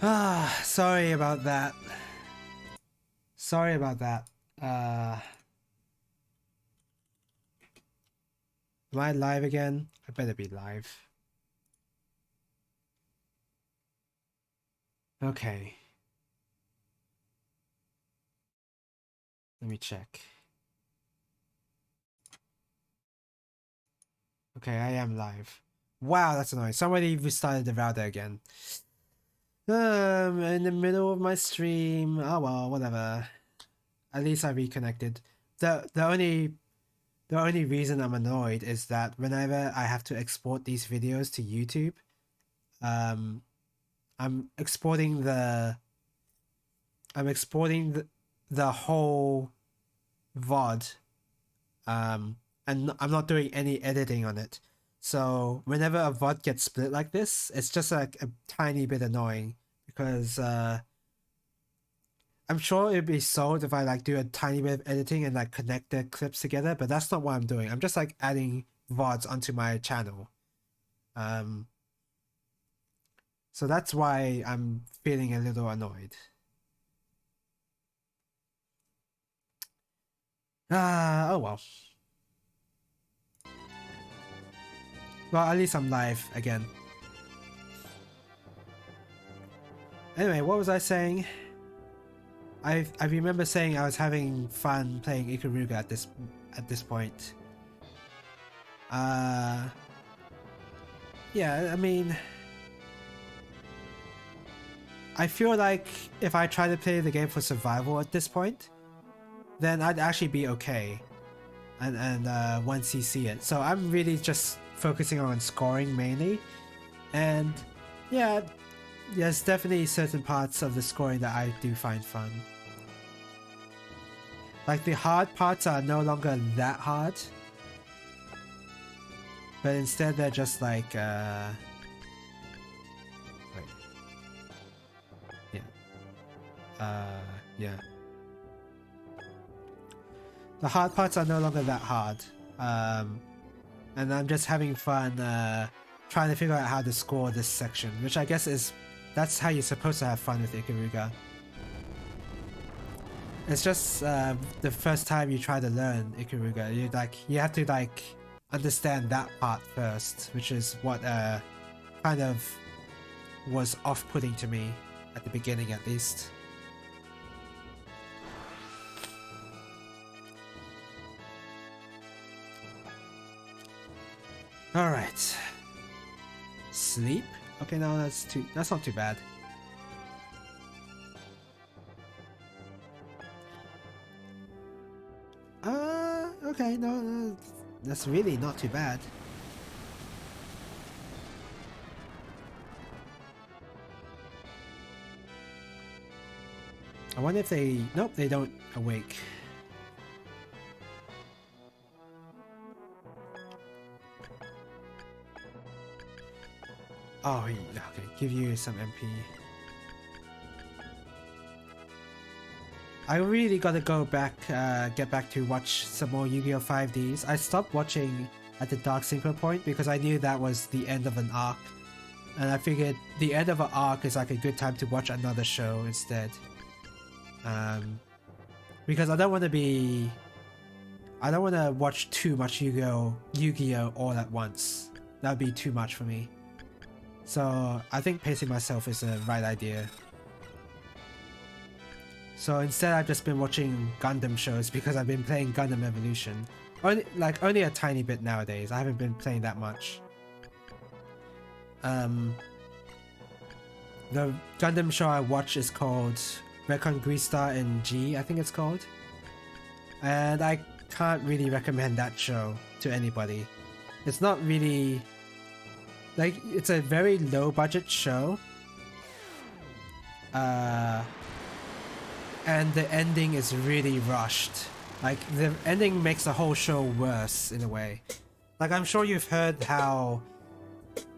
Ah, sorry about that. Sorry about that. Am I live again? I better be live. Okay. Let me check. Okay, I am live. Wow, that's annoying. Somebody restarted the router again. In the middle of my stream. Oh well, whatever. At least I reconnected. The only reason I'm annoyed is that whenever I have to export these videos to YouTube, um, I'm exporting the I'm exporting the whole VOD, and I'm not doing any editing on it. So whenever a VOD gets split like this, it's just like a tiny bit annoying because I'm sure it'd be solved if I like do a tiny bit of editing and like connect the clips together, but that's not what I'm doing. I'm just like adding VODs onto my channel. Um, so that's why I'm feeling a little annoyed. Oh well. Well, at least I'm live again. Anyway, what was I saying? I remember saying I was having fun playing Ikaruga at this point. Yeah, I mean, I feel like if I try to play the game for survival at this point, then I'd actually be okay. And once you see it, so I'm really just focusing on scoring mainly, and yeah, there's definitely certain parts of the scoring that I do find fun. Like the hard parts are no longer that hard, but instead they're just like wait. Yeah. The hard parts are no longer that hard. And I'm just having fun trying to figure out how to score this section, which I guess that's how you're supposed to have fun with Ikaruga. It's just the first time you try to learn Ikaruga, you have to like understand that part first, which is what kind of was off-putting to me at the beginning, at least. All right. Sleep? Okay, no, that's not too bad. Okay, no, that's really not too bad. I wonder if nope, they don't awake. Oh, okay, give you some MP. I really gotta go back, get back to watch some more Yu-Gi-Oh! 5Ds. I stopped watching at the Dark Synchro point because I knew that was the end of an arc. And I figured the end of an arc is like a good time to watch another show instead. Because I don't want to watch too much Yu-Gi-Oh! All at once. That would be too much for me. So I think pacing myself is the right idea. So instead I've just been watching Gundam shows because I've been playing Gundam Evolution. Only a tiny bit nowadays. I haven't been playing that much. The Gundam show I watch is called Reconquista in G, I think it's called. And I can't really recommend that show to anybody. It's not really... like, it's a very low budget show. And the ending is really rushed. Like, the ending makes the whole show worse, in a way. Like, I'm sure you've heard how...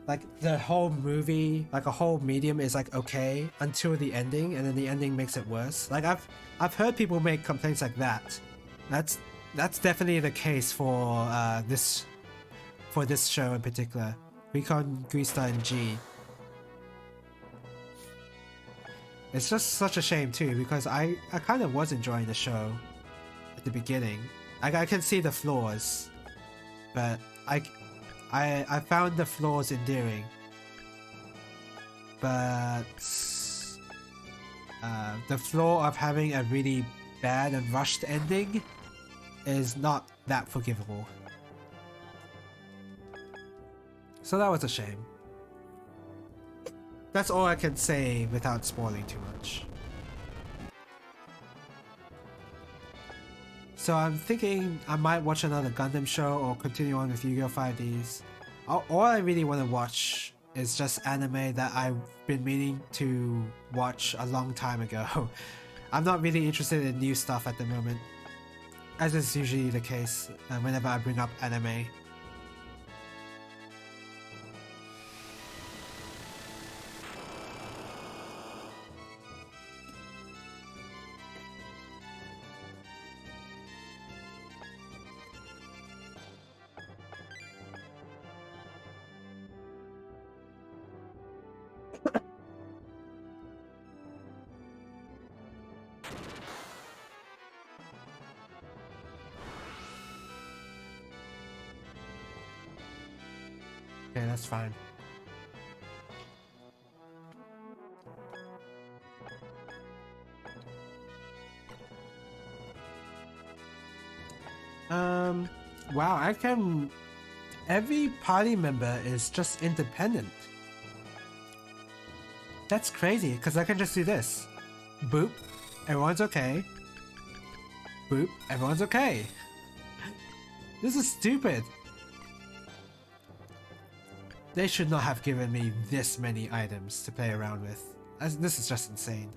like, the whole movie, like a whole medium is like okay until the ending, and then the ending makes it worse. Like, I've heard people make complaints like that. That's definitely the case for this show in particular. Reconquista in G. It's just such a shame too, because I kind of was enjoying the show at the beginning. I can see the flaws, but I found the flaws endearing. But the flaw of having a really bad and rushed ending is not that forgivable. So that was a shame. That's all I can say without spoiling too much. So I'm thinking I might watch another Gundam show or continue on with Yu-Gi-Oh! 5Ds. All I really want to watch is just anime that I've been meaning to watch a long time ago. I'm not really interested in new stuff at the moment, as is usually the case whenever I bring up anime. Okay, that's fine. Wow, I can... Every party member is just independent. That's crazy, because I can just do this. Boop, everyone's okay. Boop, everyone's okay. This is stupid. They should not have given me this many items to play around with. This is just insane.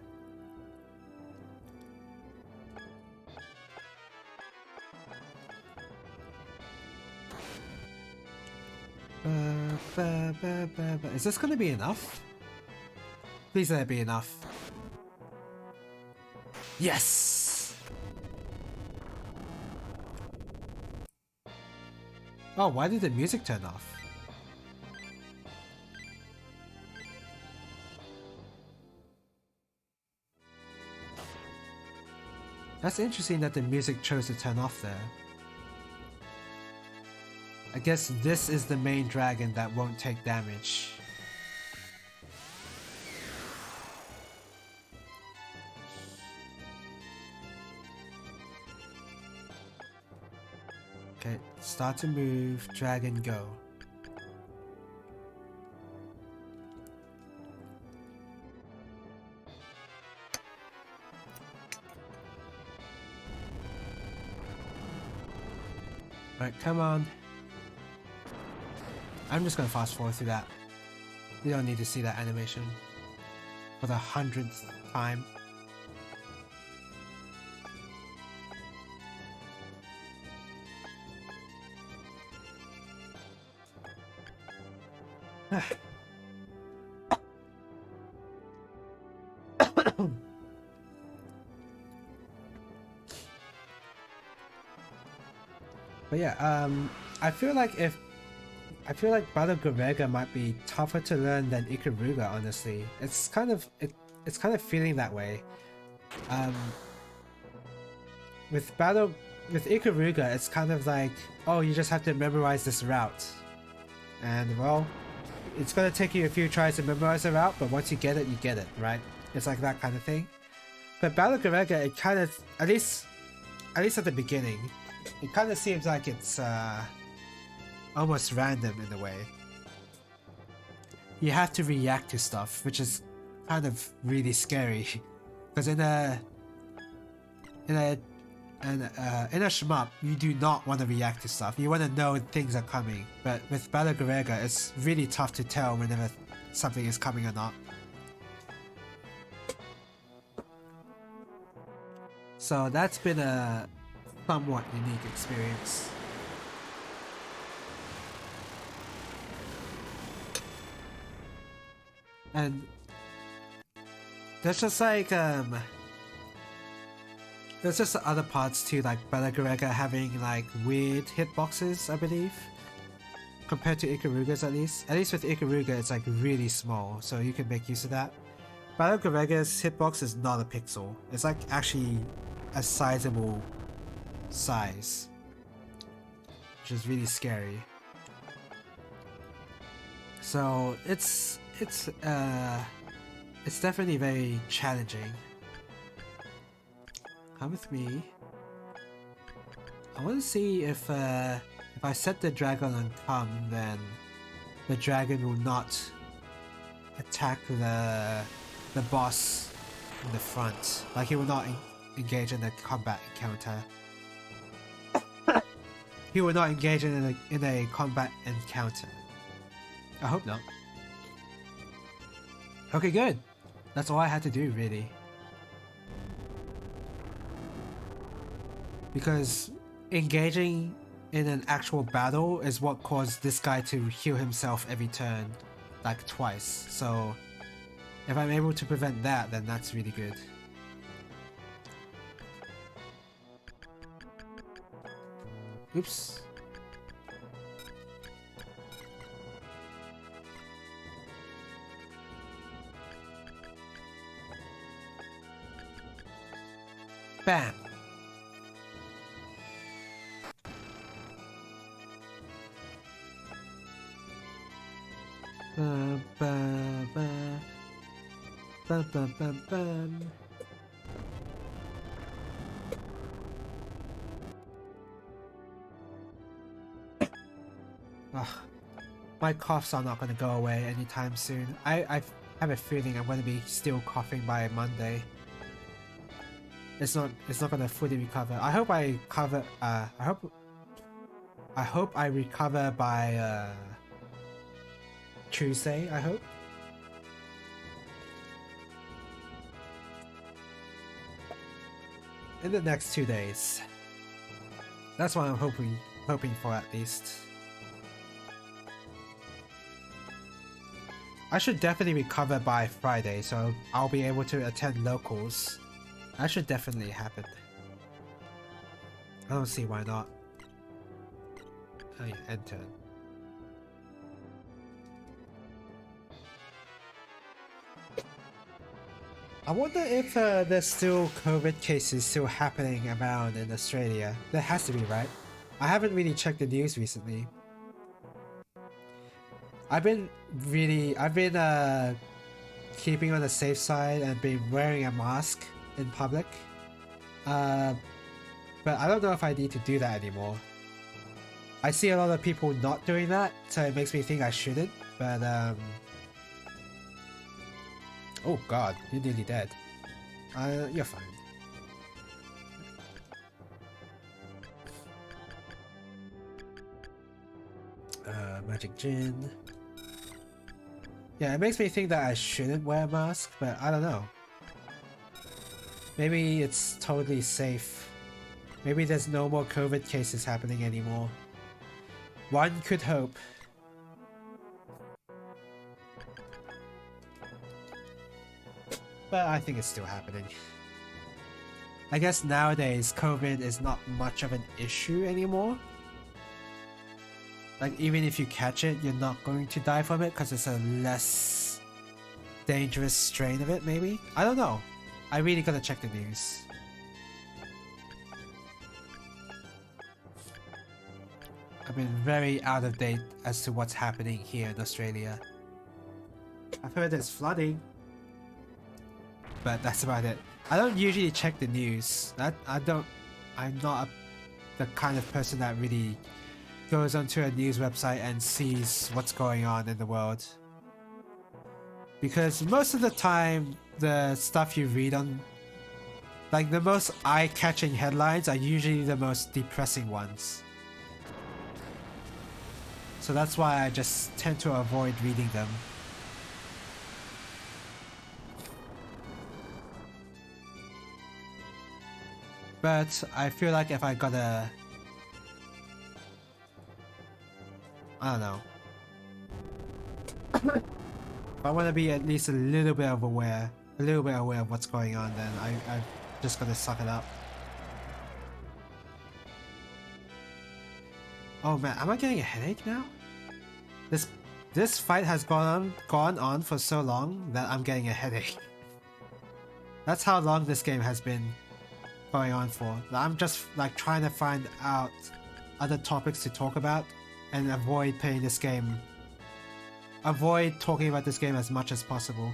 Is this gonna be enough? Please let it be enough. Yes! Oh, why did the music turn off? That's interesting that the music chose to turn off there. I guess this is the main dragon that won't take damage. Okay, start to move, dragon go. Alright, come on. I'm just gonna fast forward through that. We don't need to see that animation for the 100th time. But yeah, I feel like Battle Gavega might be tougher to learn than Ikaruga, honestly. It's kind of feeling that way. With Ikaruga, it's kind of like, oh, you just have to memorize this route. And well, it's gonna take you a few tries to memorize the route, but once you get it, right? It's like that kind of thing. But Battle Gavega, it kind of, at least at the beginning, it kind of seems like it's almost random in a way. You have to react to stuff, which is kind of really scary. Because in a shmup, you do not want to react to stuff. You want to know things are coming. But with Battle Gavega, it's really tough to tell whenever something is coming or not. So that's been a somewhat unique experience. And there's just like there's just other parts too, like Battle Gavega having like weird hitboxes, I believe, compared to Ikaruga's at least. At least with Ikaruga, it's like really small, so you can make use of that. Battle Garega's hitbox is not a pixel. It's like actually a sizable size, which is really scary. So it's definitely very challenging. Come with me. I want to see if I set the dragon on come, then the dragon will not attack the boss in the front. Like he will not engage in a combat encounter. He will not engage in a combat encounter. I hope not. Okay, good. That's all I had to do, really. Because engaging in an actual battle is what caused this guy to heal himself every turn, like twice. So if I'm able to prevent that, then that's really good. Oops. Bam! Bum, bum, bum. Bum, bum, bum, bum. Ugh. My coughs are not going to go away anytime soon. I have a feeling I'm going to be still coughing by Monday. It's not going to fully recover. I hope I cover. I hope I recover by Tuesday. I hope. In the next 2 days. That's what I'm hoping for at least. I should definitely recover by Friday, so I'll be able to attend locals. That should definitely happen. I don't see why not. Oh yeah, enter. I wonder if there's still COVID cases still happening around in Australia. There has to be, right? I haven't really checked the news recently. I've been keeping on the safe side and been wearing a mask in public. But I don't know if I need to do that anymore. I see a lot of people not doing that, so it makes me think I shouldn't, but oh god, you're nearly dead. You're fine. Magic Gin. Yeah, it makes me think that I shouldn't wear a mask, but I don't know. Maybe it's totally safe. Maybe there's no more COVID cases happening anymore. One could hope. But I think it's still happening. I guess nowadays COVID is not much of an issue anymore. Like even if you catch it, you're not going to die from it because it's a less dangerous strain of it, maybe? I don't know. I really gotta check the news. I've been very out of date as to what's happening here in Australia. I've heard there's flooding, but that's about it. I don't usually check the news. I'm not the kind of person that really goes onto a news website and sees what's going on in the world. Because most of the time, the stuff you read on, like the most eye-catching headlines are usually the most depressing ones. So that's why I just tend to avoid reading them. But I feel like if I gotta... I don't know. If I want to be at least a little bit aware of what's going on, then I'm just gonna suck it up. Oh man, am I getting a headache now? This fight has gone on for so long that I'm getting a headache. That's how long this game has been going on for. I'm just like trying to find out other topics to talk about and avoid playing this game. Avoid talking about this game as much as possible.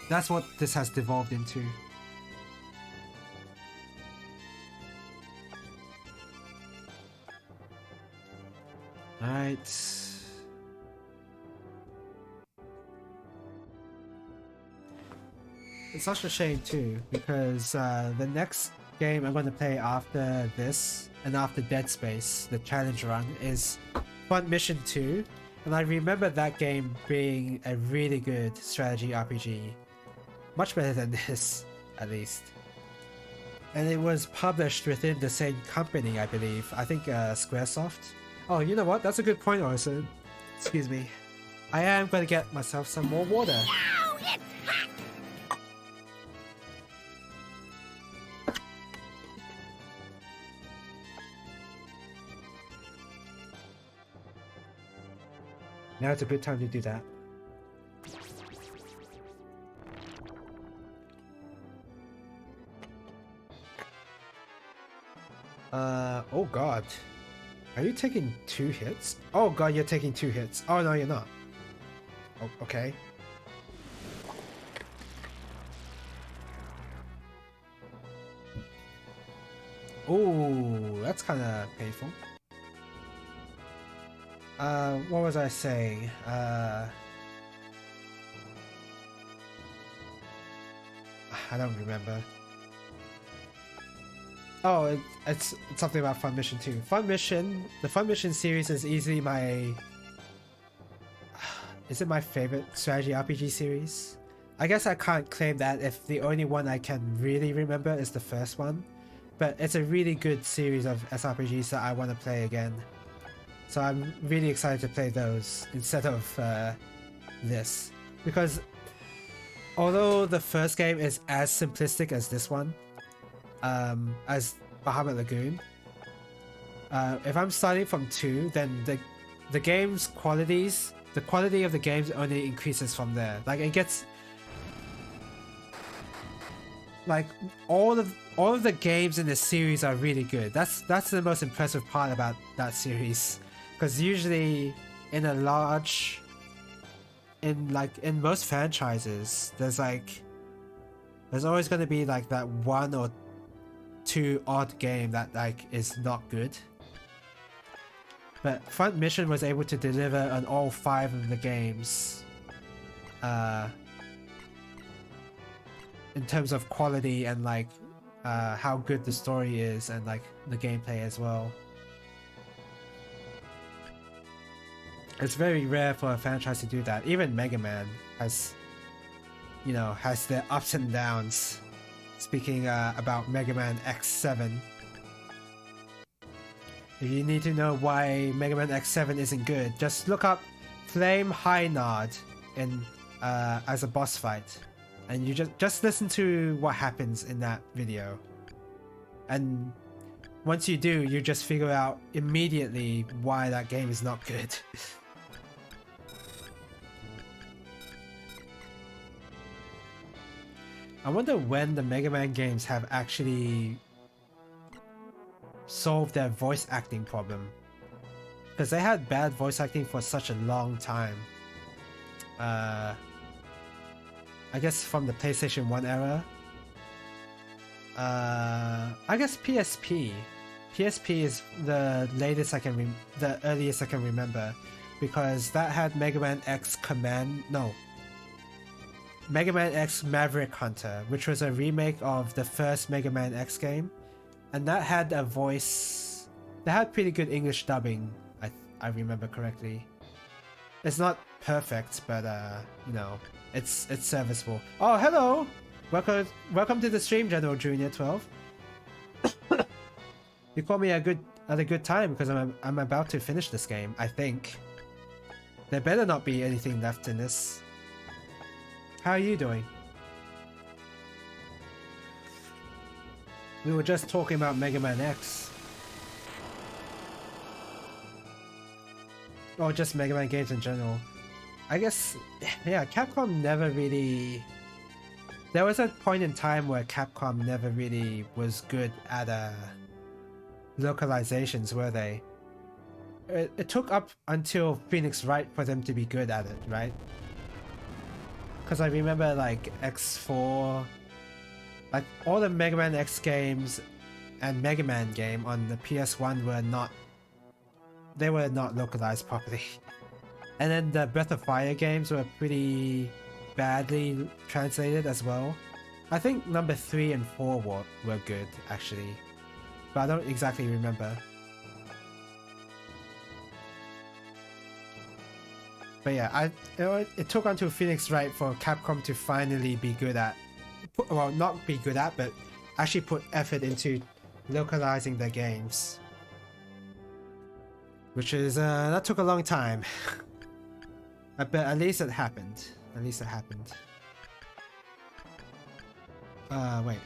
That's what this has devolved into. Alright. It's such a shame too, because the next game I'm going to play after this and after Dead Space, the challenge run, is Fun Mission 2. And I remember that game being a really good strategy RPG. Much better than this, at least. And it was published within the same company, I believe. I think Squaresoft. Oh, you know what? That's a good point, Orson. Excuse me. I am going to get myself some more water. Ow, it's hot! Now it's a good time to do that. Oh god. Are you taking 2 hits? Oh god, you're taking 2 hits. Oh no, you're not. Oh, okay. Ooh, that's kind of painful. What was I saying? I don't remember. Oh, it's something about Fun Mission 2. Fun Mission, the Fun Mission series is easily my... Is it my favorite strategy RPG series? I guess I can't claim that if the only one I can really remember is the first one. But it's a really good series of SRPGs that I want to play again. So I'm really excited to play those instead of this. Because although the first game is as simplistic as this one, as Bahamut Lagoon, if I'm starting from 2, then the game's qualities, the quality of the games only increases from there. Like it gets, like all of the games in the series are really good. That's the most impressive part about that series, because usually in most franchises, there's always going to be like that 1 or 2 odd game that like is not good. But Front Mission was able to deliver on all 5 of the games in terms of quality and like how good the story is and like the gameplay as well. It's very rare for a franchise to do that. Even Mega Man has their ups and downs. Speaking about Mega Man X7. If you need to know why Mega Man X7 isn't good, just look up Flame High Nod in as a boss fight. And you just listen to what happens in that video. And once you do, you just figure out immediately why that game is not good. I wonder when the Mega Man games have actually solved their voice acting problem. Because they had bad voice acting for such a long time. I guess from the PlayStation 1 era. I guess PSP. PSP is the latest the earliest I can remember, because that had Mega Man X Mega Man X Maverick Hunter, which was a remake of the first Mega Man X game, and that had a voice. They had pretty good English dubbing, I remember correctly. It's not perfect, but it's serviceable. Oh, hello! Welcome to the stream, General Junior 12. You caught me at a good time because I'm about to finish this game. I think there better not be anything left in this. How are you doing? We were just talking about Mega Man X. Or just Mega Man games in general. I guess, yeah, Capcom never really... There was a point in time where Capcom never really was good at localizations, were they? It took up until Phoenix Wright for them to be good at it, right? Because I remember like X4, like all the Mega Man X games and Mega Man game on the PS1 were not... They were not localized properly. And then the Breath of Fire games were pretty badly translated as well. I think number 3 and 4 were good, actually. But I don't exactly remember. But yeah, it took until Phoenix Wright for Capcom to finally be good at... Well, not be good at, but actually put effort into localizing their games. Which is, that took a long time. But at least it happened. At least it happened. Wait.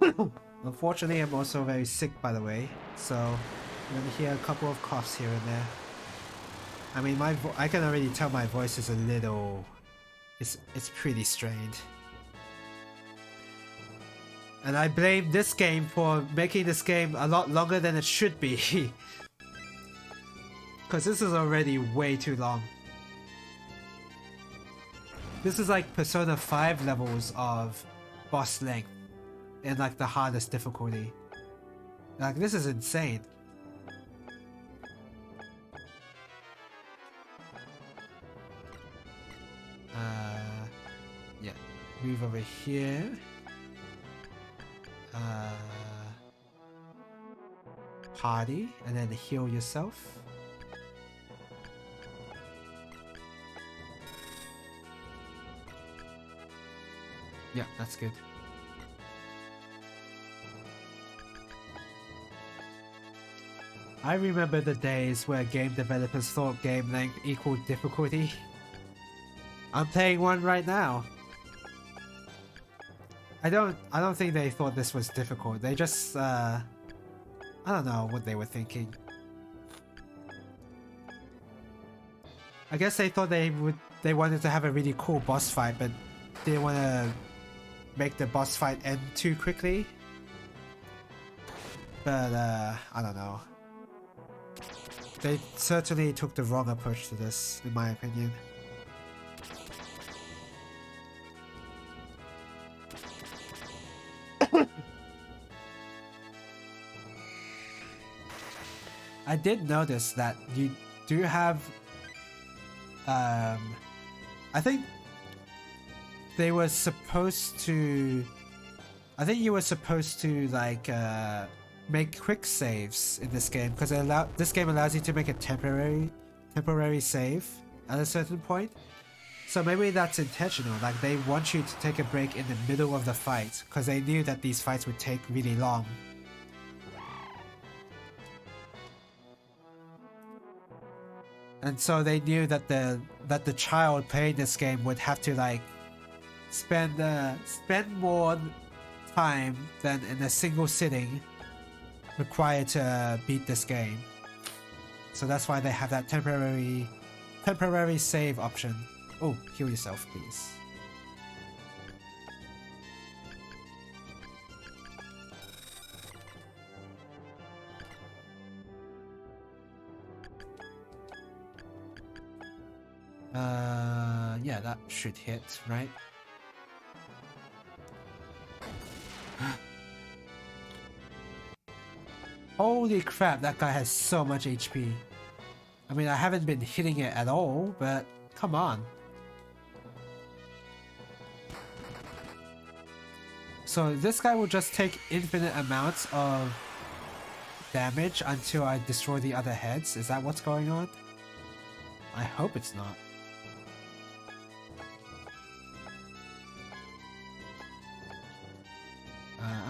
Yeah. Unfortunately, I'm also very sick, by the way. So, you're gonna hear a couple of coughs here and there. I mean, I can already tell my voice is a little... It's pretty strained. And I blame this game for making this game a lot longer than it should be. Because this is already way too long. This is like Persona 5 levels of boss length in like the hardest difficulty. Like, this is insane. Yeah. Move over here. Party, and then heal yourself. Yeah, that's good. I remember the days where game developers thought game length equaled difficulty. I'm playing one right now. I don't think they thought this was difficult. They just I don't know what they were thinking. I guess they thought they wanted to have a really cool boss fight, but didn't want to make the boss fight end too quickly. But I don't know. They certainly took the wrong approach to this, in my opinion. I did notice that you do have... I think they were supposed to... I think you were supposed to like make quick saves in this game, because this game allows you to make a temporary save at a certain point. So maybe that's intentional, like they want you to take a break in the middle of the fight, because they knew that these fights would take really long. And so they knew that the child playing this game would have to like spend more time than in a single sitting required to beat this game. So that's why they have that temporary save option. Oh, heal yourself, please. Yeah, that should hit, right? Holy crap, that guy has so much HP. I mean, I haven't been hitting it at all, but come on. So this guy will just take infinite amounts of damage until I destroy the other heads? Is that what's going on? I hope it's not.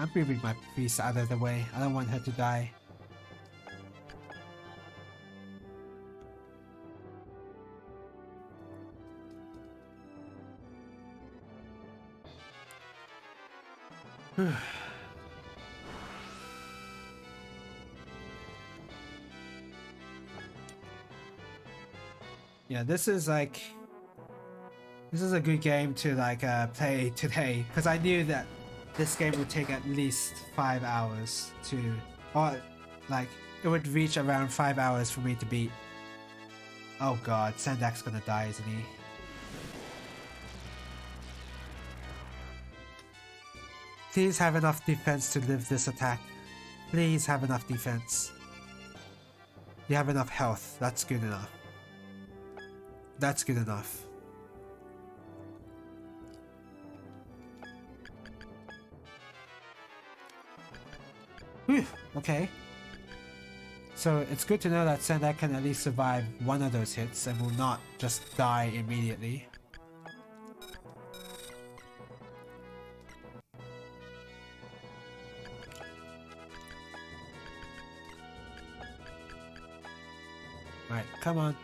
I'm moving my priest out of the way. I don't want her to die. Yeah, this is like this is a good game to like play today because I knew that this game would take at least 5 hours to, or like it would reach around 5 hours for me to beat. Oh god, Sandak's gonna die, isn't he? Please have enough defense to live this attack. Please have enough defense. You have enough health. That's good enough. That's good enough. Whew, okay. So it's good to know that Sendak can at least survive one of those hits and will not just die immediately. Alright, come on.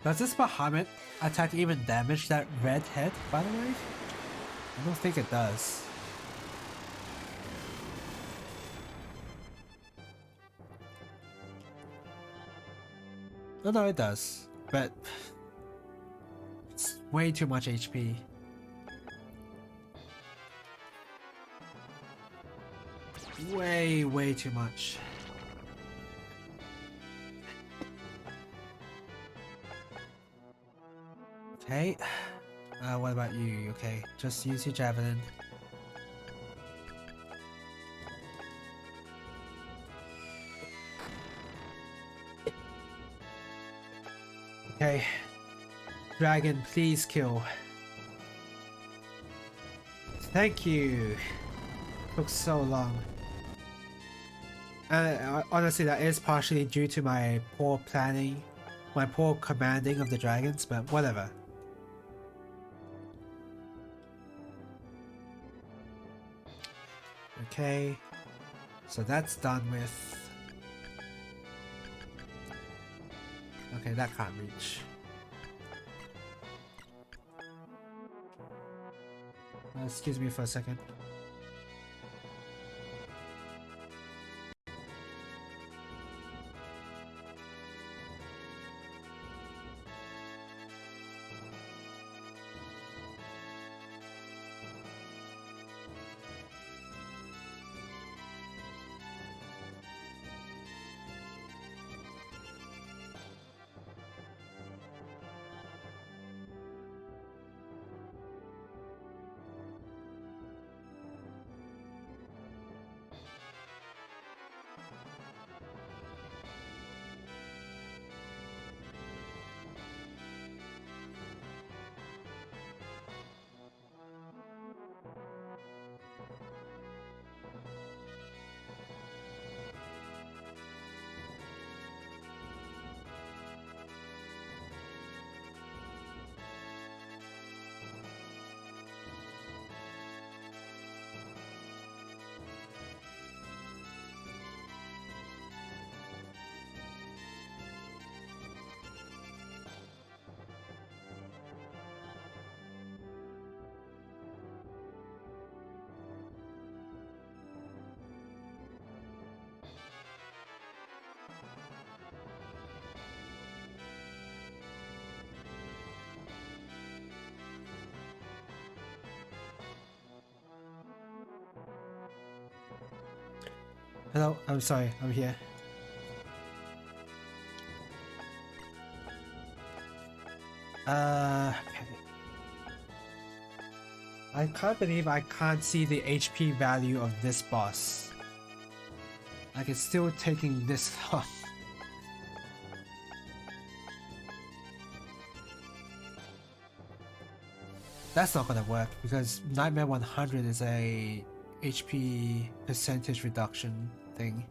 Does this Bahamut attack even damage that red head, by the way? I don't think it does. Oh no, it does. But it's way too much HP. Way too much. Okay. What about you? Okay, just use your javelin. Okay. Dragon, please kill. Thank you. Took so long. Honestly, that is partially due to my poor planning, my poor commanding of the dragons, but whatever. Okay, so that's done with. Okay, that can't reach. Excuse me for a second. Hello, I'm sorry, I'm here. Okay. I can't believe I can't see the HP value of this boss. Like, it's still taking this long. That's not gonna work because Nightmare 100 is a HP percentage reduction thing.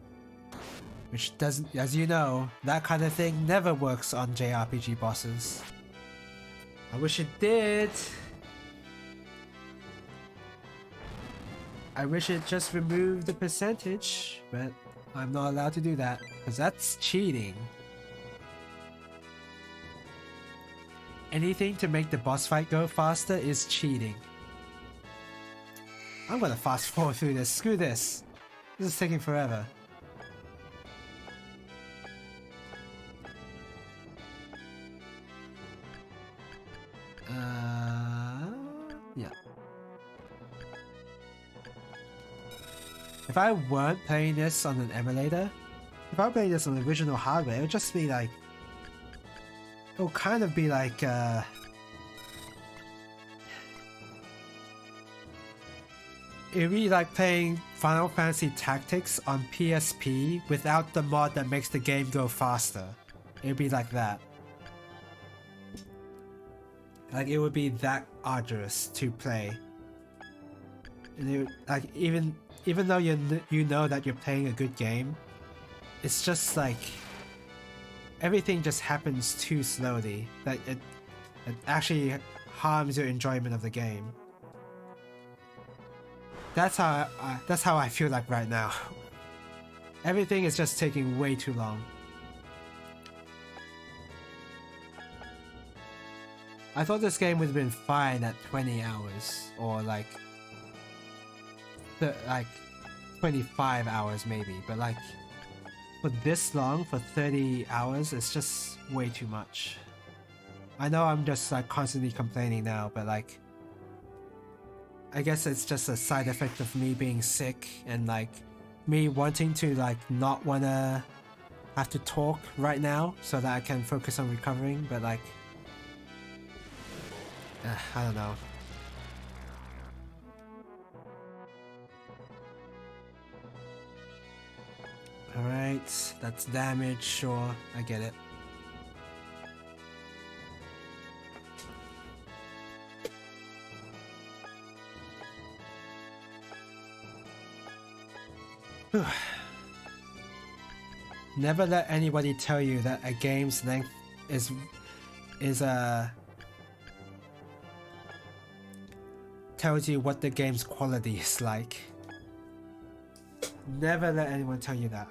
Which doesn't, as you know, that kind of thing never works on JRPG bosses. I wish it did. I wish it just removed the percentage, but I'm not allowed to do that because that's cheating. Anything to make the boss fight go faster is cheating. I'm gonna fast forward through this. Screw this. This is taking forever. Yeah. If I weren't playing this on an emulator, if I were playing this on the original hardware, it would just be like, it would kind of be like, it would be like playing Final Fantasy Tactics on PSP without the mod that makes the game go faster. It would be like that. Like, it would be that arduous to play. And it would, like, even though you know that you're playing a good game, it's just like everything just happens too slowly that it actually harms your enjoyment of the game. That's how I feel like right now. Everything is just taking way too long. I thought this game would have been fine at 20 hours or like 25 hours maybe, but like for this long, for 30 hours, it's just way too much. I know I'm just like constantly complaining now, but like I guess it's just a side effect of me being sick and like me wanting to like not wanna have to talk right now so that I can focus on recovering, but like I don't know. Alright, that's damage, sure, I get it. Never let anybody tell you that a game's length is tells you what the game's quality is like. Never let anyone tell you that.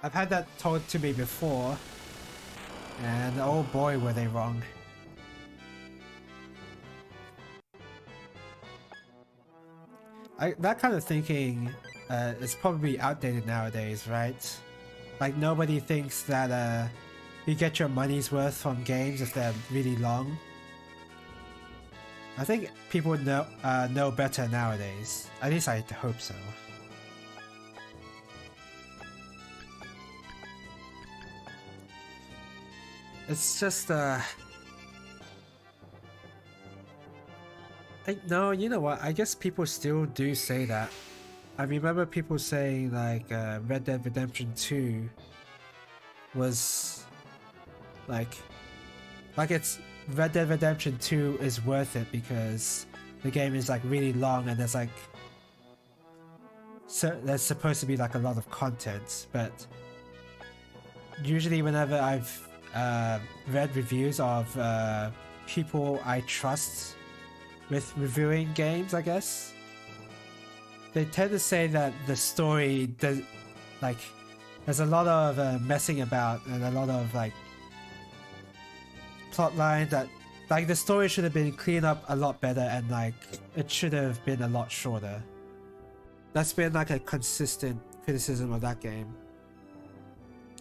I've had that told to me before, and oh boy were they wrong. That kind of thinking is probably outdated nowadays, right? Like nobody thinks that you get your money's worth from games if they're really long. I think people know better nowadays. At least I hope so. It's just no, you know what? I guess people still do say that. I remember people saying like Red Dead Redemption 2 was like it's Red Dead Redemption 2 is worth it because the game is like really long and there's like there's supposed to be like a lot of content, but usually whenever I've read reviews of people I trust with reviewing games, I guess they tend to say that the story does like there's a lot of messing about and a lot of like plot line that like the story should have been cleaned up a lot better and like it should have been a lot shorter. That's been like a consistent criticism of that game.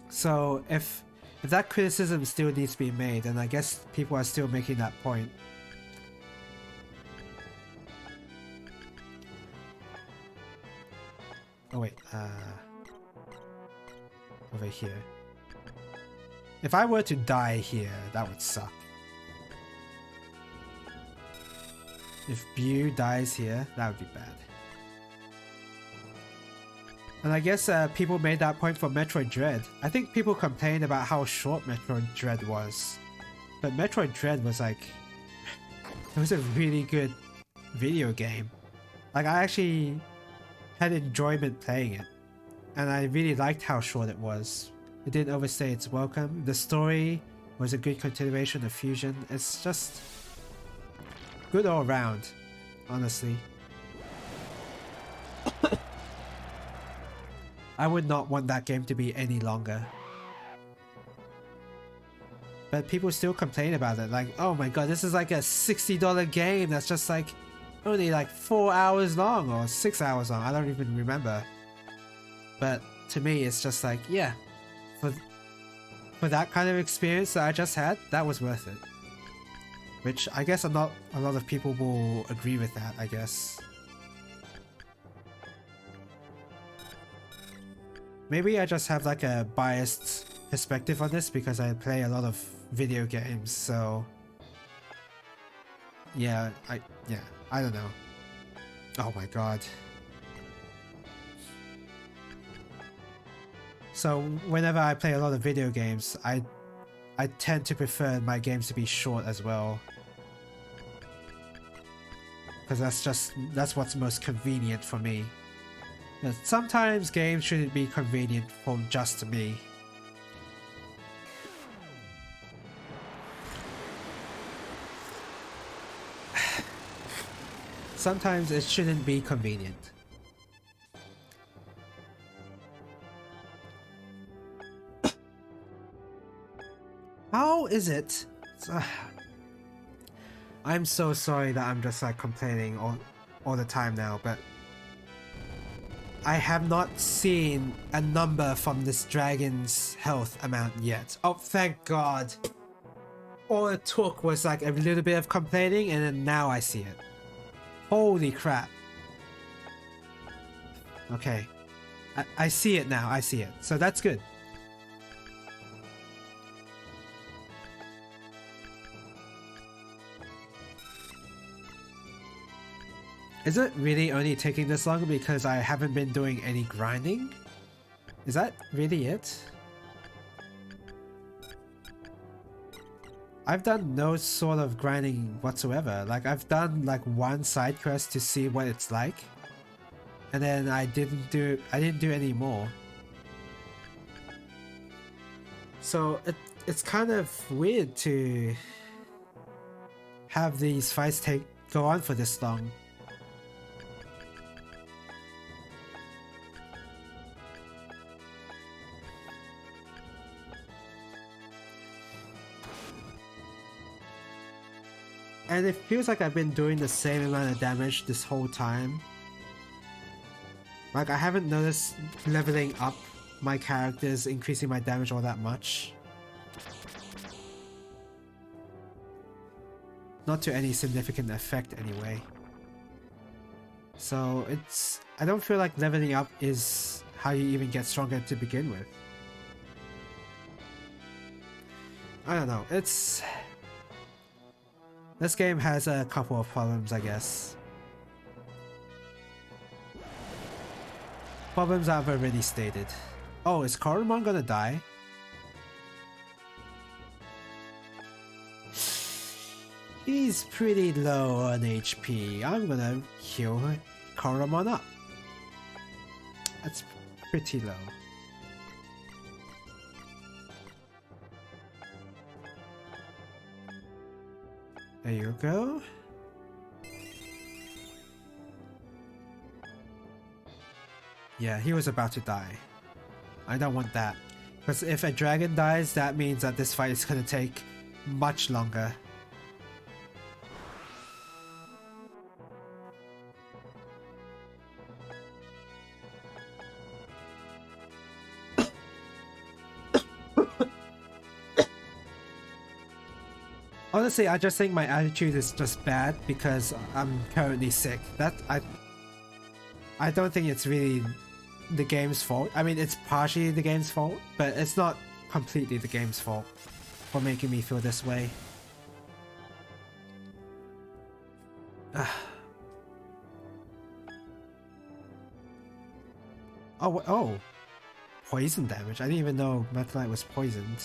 So if that criticism still needs to be made, then I guess people are still making that point. Oh wait, over here. If I were to die here, that would suck. If Bu dies here, that would be bad. And I guess people made that point for Metroid Dread. I think people complained about how short Metroid Dread was. But Metroid Dread was like... it was a really good video game. Like I actually had enjoyment playing it. And I really liked how short it was. It didn't overstay its welcome. The story was a good continuation of Fusion. It's just good all around, honestly. I would not want that game to be any longer. But people still complain about it, like, oh my god, this is like a $60 game that's just like only like 4 hours long or 6 hours long, I don't even remember. But to me it's just like, yeah, for that kind of experience that I just had, that was worth it. Which I guess a lot of people will agree with that, I guess. Maybe I just have like a biased perspective on this because I play a lot of video games, so yeah, I don't know. Oh my god. So whenever I play a lot of video games, I tend to prefer my games to be short as well. Because that's what's most convenient for me. Sometimes games shouldn't be convenient for just me. Sometimes it shouldn't be convenient. How is it? I'm so sorry that I'm just like complaining all the time now, but I have not seen a number from this dragon's health amount yet. Oh, thank God. All it took was like a little bit of complaining and then now I see it. Holy crap. Okay. I see it now, I see it. So that's good. Is it really only taking this long because I haven't been doing any grinding? Is that really it? I've done no sort of grinding whatsoever. Like I've done like one side quest to see what it's like. And then I didn't do any more. So it's kind of weird to have these fights go on for this long. And it feels like I've been doing the same amount of damage this whole time. Like I haven't noticed leveling up my characters increasing my damage all that much. Not to any significant effect anyway. So I don't feel like leveling up is how you even get stronger to begin with. I don't know, this game has a couple of problems, I guess. Problems I've already stated. Oh, is Koromon gonna die? He's pretty low on HP. I'm gonna heal Koromon up. That's pretty low. There you go. Yeah, he was about to die. I don't want that. Because if a dragon dies, that means that this fight is gonna take much longer. Honestly, I just think my attitude is just bad because I'm currently sick. I don't think it's really the game's fault. I mean, it's partially the game's fault, but it's not completely the game's fault for making me feel this way. Oh, poison damage. I didn't even know Metallite was poisoned.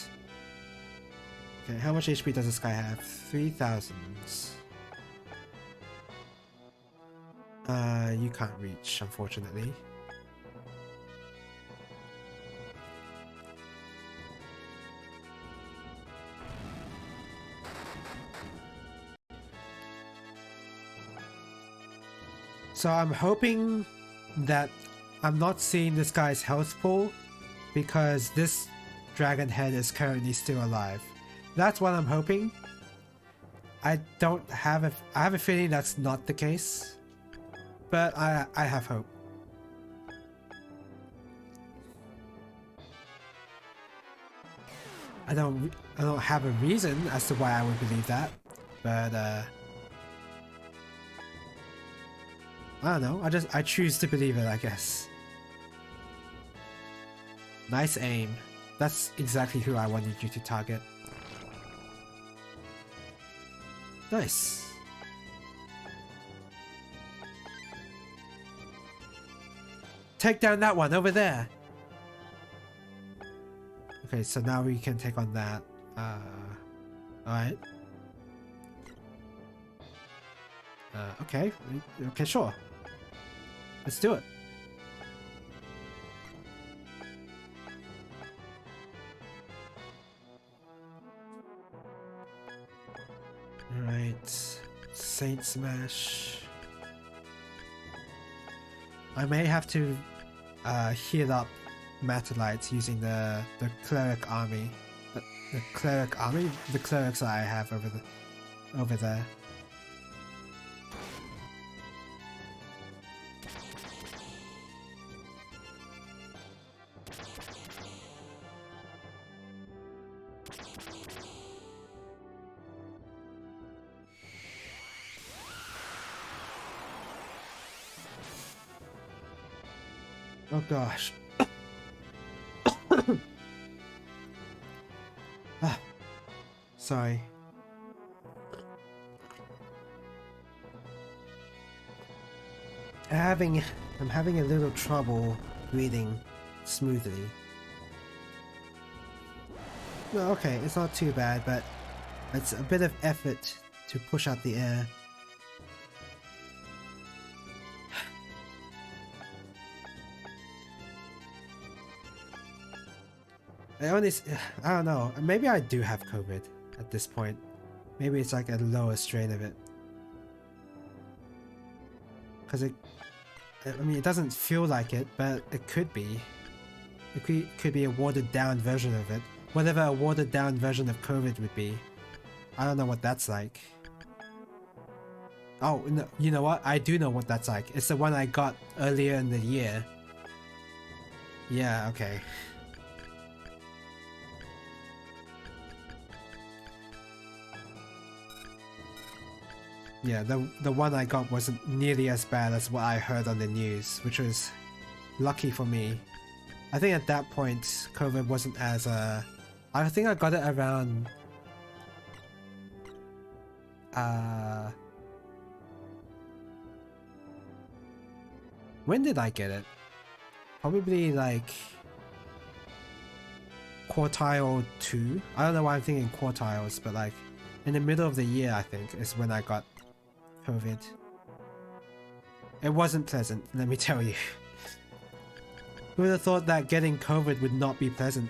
Okay, how much HP does this guy have? 3,000. You can't reach, unfortunately. So I'm hoping that I'm not seeing this guy's health pool because this dragon head is currently still alive. That's what I'm hoping. I have a feeling that's not the case, but I have hope. I don't have a reason as to why I would believe that, but I don't know. I choose to believe it, I guess. Nice aim. That's exactly who I wanted you to target. Nice. Take down that one over there. Okay, so now we can take on that. Alright. Okay. Okay, sure. Let's do it. Alright. Saint Smash. I may have to heal up Matalites using the cleric army. The cleric army? The clerics that I have over there. Oh gosh. Ah, sorry. I'm having a little trouble breathing smoothly. Well, okay, it's not too bad, but it's a bit of effort to push out the air. I don't know, maybe I do have COVID at this point. Maybe it's like a lower strain of it. Because I mean, it doesn't feel like it, but it could be. It could be a watered down version of it. Whatever a watered down version of COVID would be. I don't know what that's like. Oh, no, you know what? I do know what that's like. It's the one I got earlier in the year. Yeah, okay. Yeah, the one I got wasn't nearly as bad as what I heard on the news, which was lucky for me. I think at that point, COVID wasn't as I think I got it around when did I get it? Probably like quartile 2. I don't know why I'm thinking quartiles, but like in the middle of the year, I think, is when I got COVID. It wasn't pleasant, let me tell you. Who would have thought that getting COVID would not be pleasant?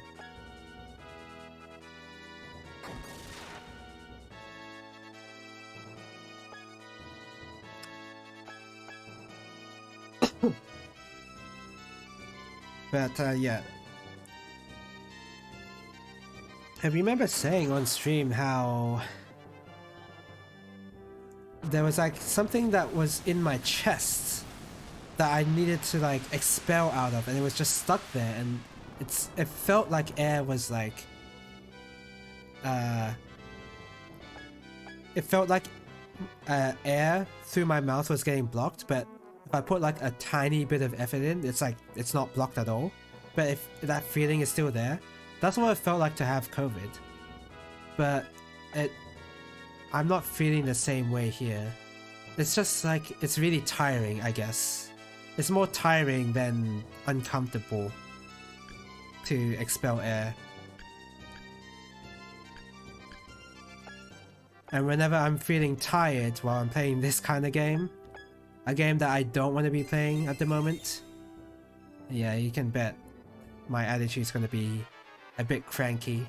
But yeah. I remember saying on stream how there was like something that was in my chest that I needed to like expel out of, and it was just stuck there, and it felt like air was like it felt like air through my mouth was getting blocked, but if I put like a tiny bit of effort in, it's like it's not blocked at all. But if that feeling is still there, that's what it felt like to have COVID. But I'm not feeling the same way here. It's just like, it's really tiring, I guess. It's more tiring than uncomfortable to expel air. And whenever I'm feeling tired while I'm playing this kind of game, a game that I don't want to be playing at the moment, yeah, you can bet my attitude's going to be a bit cranky.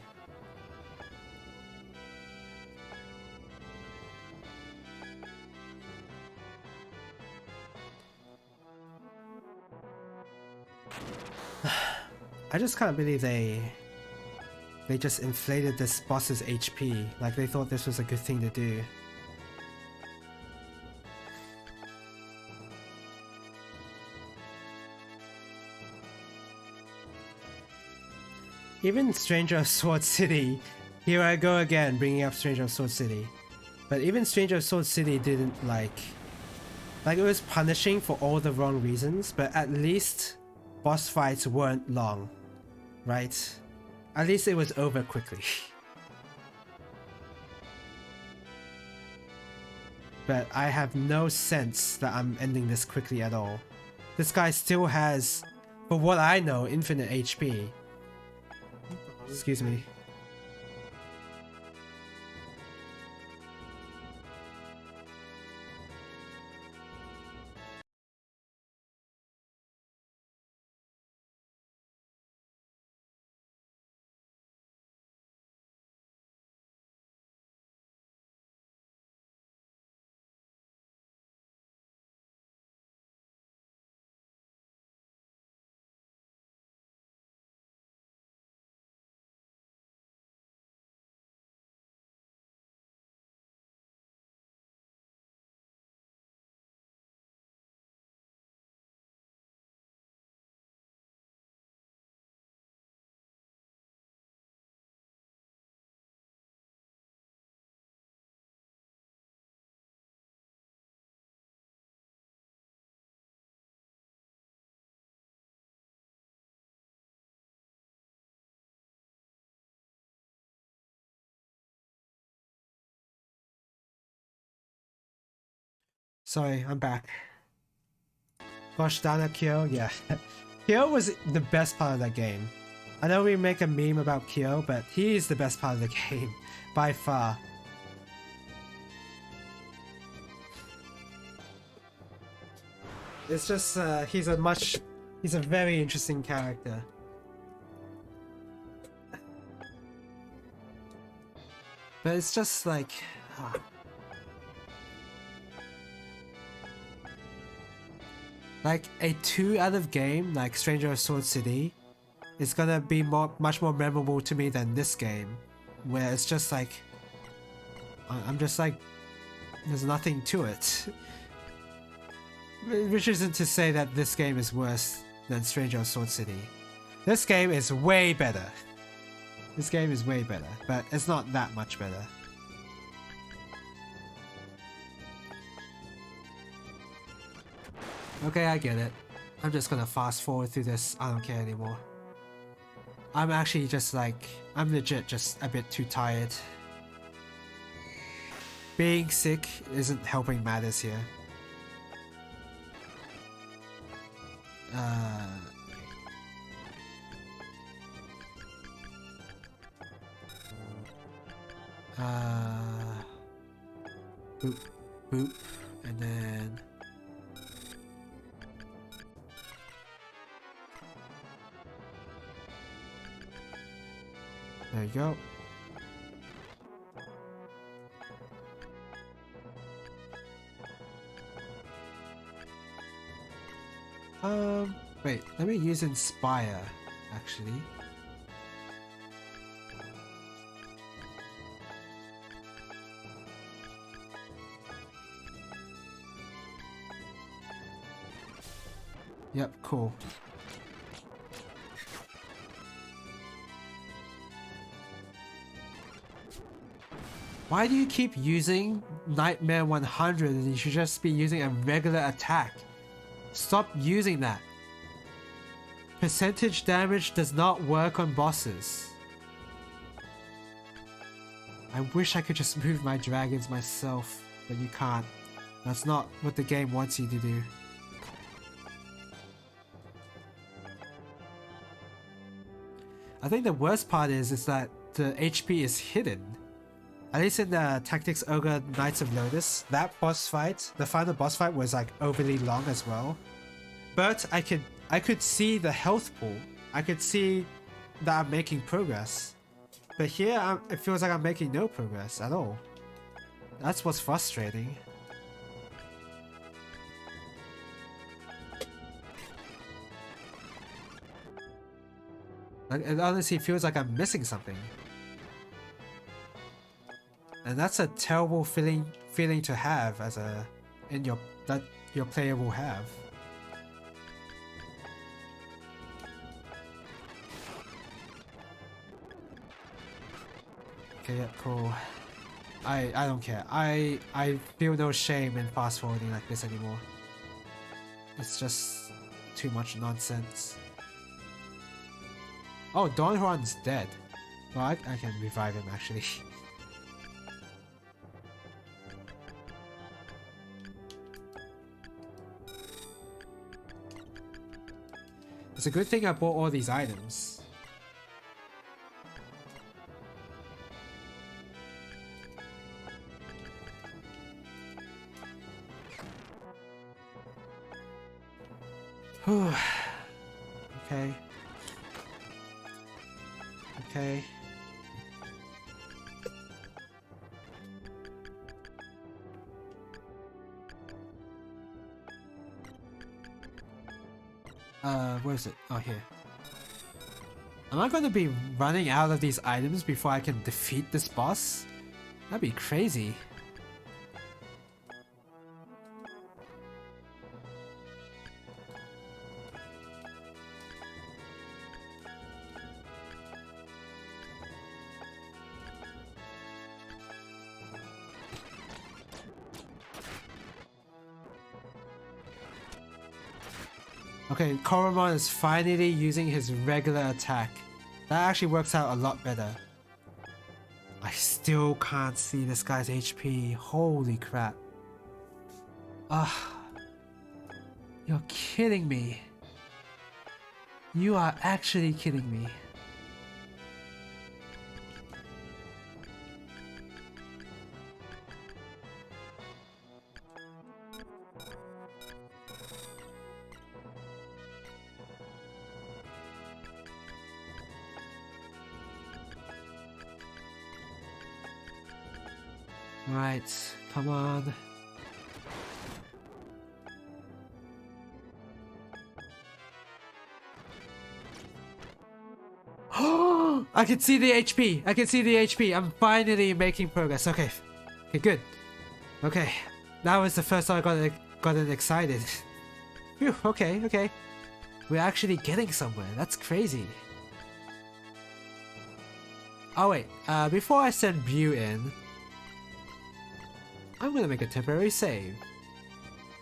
I just can't believe they just inflated this boss's HP, like they thought this was a good thing to do. Even Stranger of Sword City, here I go again bringing up Stranger of Sword City. But even Stranger of Sword City didn't like it was punishing for all the wrong reasons, but at least boss fights weren't long, right? At least it was over quickly. But I have no sense that I'm ending this quickly at all. This guy still has, for what I know, infinite HP. Excuse me. Sorry, I'm back. Gosh darn it, Kyo. Yeah. Kyo was the best part of that game. I know we make a meme about Kyo, but he is the best part of the game. By far. It's just, he's a very interesting character. But it's just like... like a 2 out of game like Stranger of Sword City is gonna be much more memorable to me than this game, where it's just like I'm just like there's nothing to it. Which isn't to say that this game is worse than Stranger of Sword City. This game is way better. This game is way better, but it's not that much better. Okay, I get it. I'm just gonna fast forward through this. I don't care anymore. I'm actually just like, I'm legit just a bit too tired. Being sick isn't helping matters here. Boop, boop, and then... there you go. Wait, let me use Inspire, actually. Yep, cool. Why do you keep using Nightmare 100 and you should just be using a regular attack? Stop using that. Percentage damage does not work on bosses. I wish I could just move my dragons myself, but you can't. That's not what the game wants you to do. I think the worst part is that the HP is hidden. At least in the Tactics Ogre Knights of Lotus, that boss fight, the final boss fight was like overly long as well. But I could see the health pool. I could see that I'm making progress. But here, it feels like I'm making no progress at all. That's what's frustrating. Like, it honestly feels like I'm missing something. And that's a terrible feeling to have as that your player will have. Okay, yeah, cool. I don't care. I feel no shame in fast forwarding like this anymore. It's just too much nonsense. Oh, Don Juan's dead. Well, I can revive him actually. It's a good thing I bought all these items. Whew. Okay. Okay. Where is it? Oh, here. Am I going to be running out of these items before I can defeat this boss? That'd be crazy. Okay, Koromon is finally using his regular attack. That actually works out a lot better. I still can't see this guy's HP. Holy crap. You're kidding me. You are actually kidding me. Right, come on. I can see the HP. I can see the HP. I'm finally making progress. Okay. Okay, good. Okay. That was the first time I got excited. Phew, okay, okay. We're actually getting somewhere. That's crazy. Oh wait, before I send Bew in, I'm gonna make a temporary save.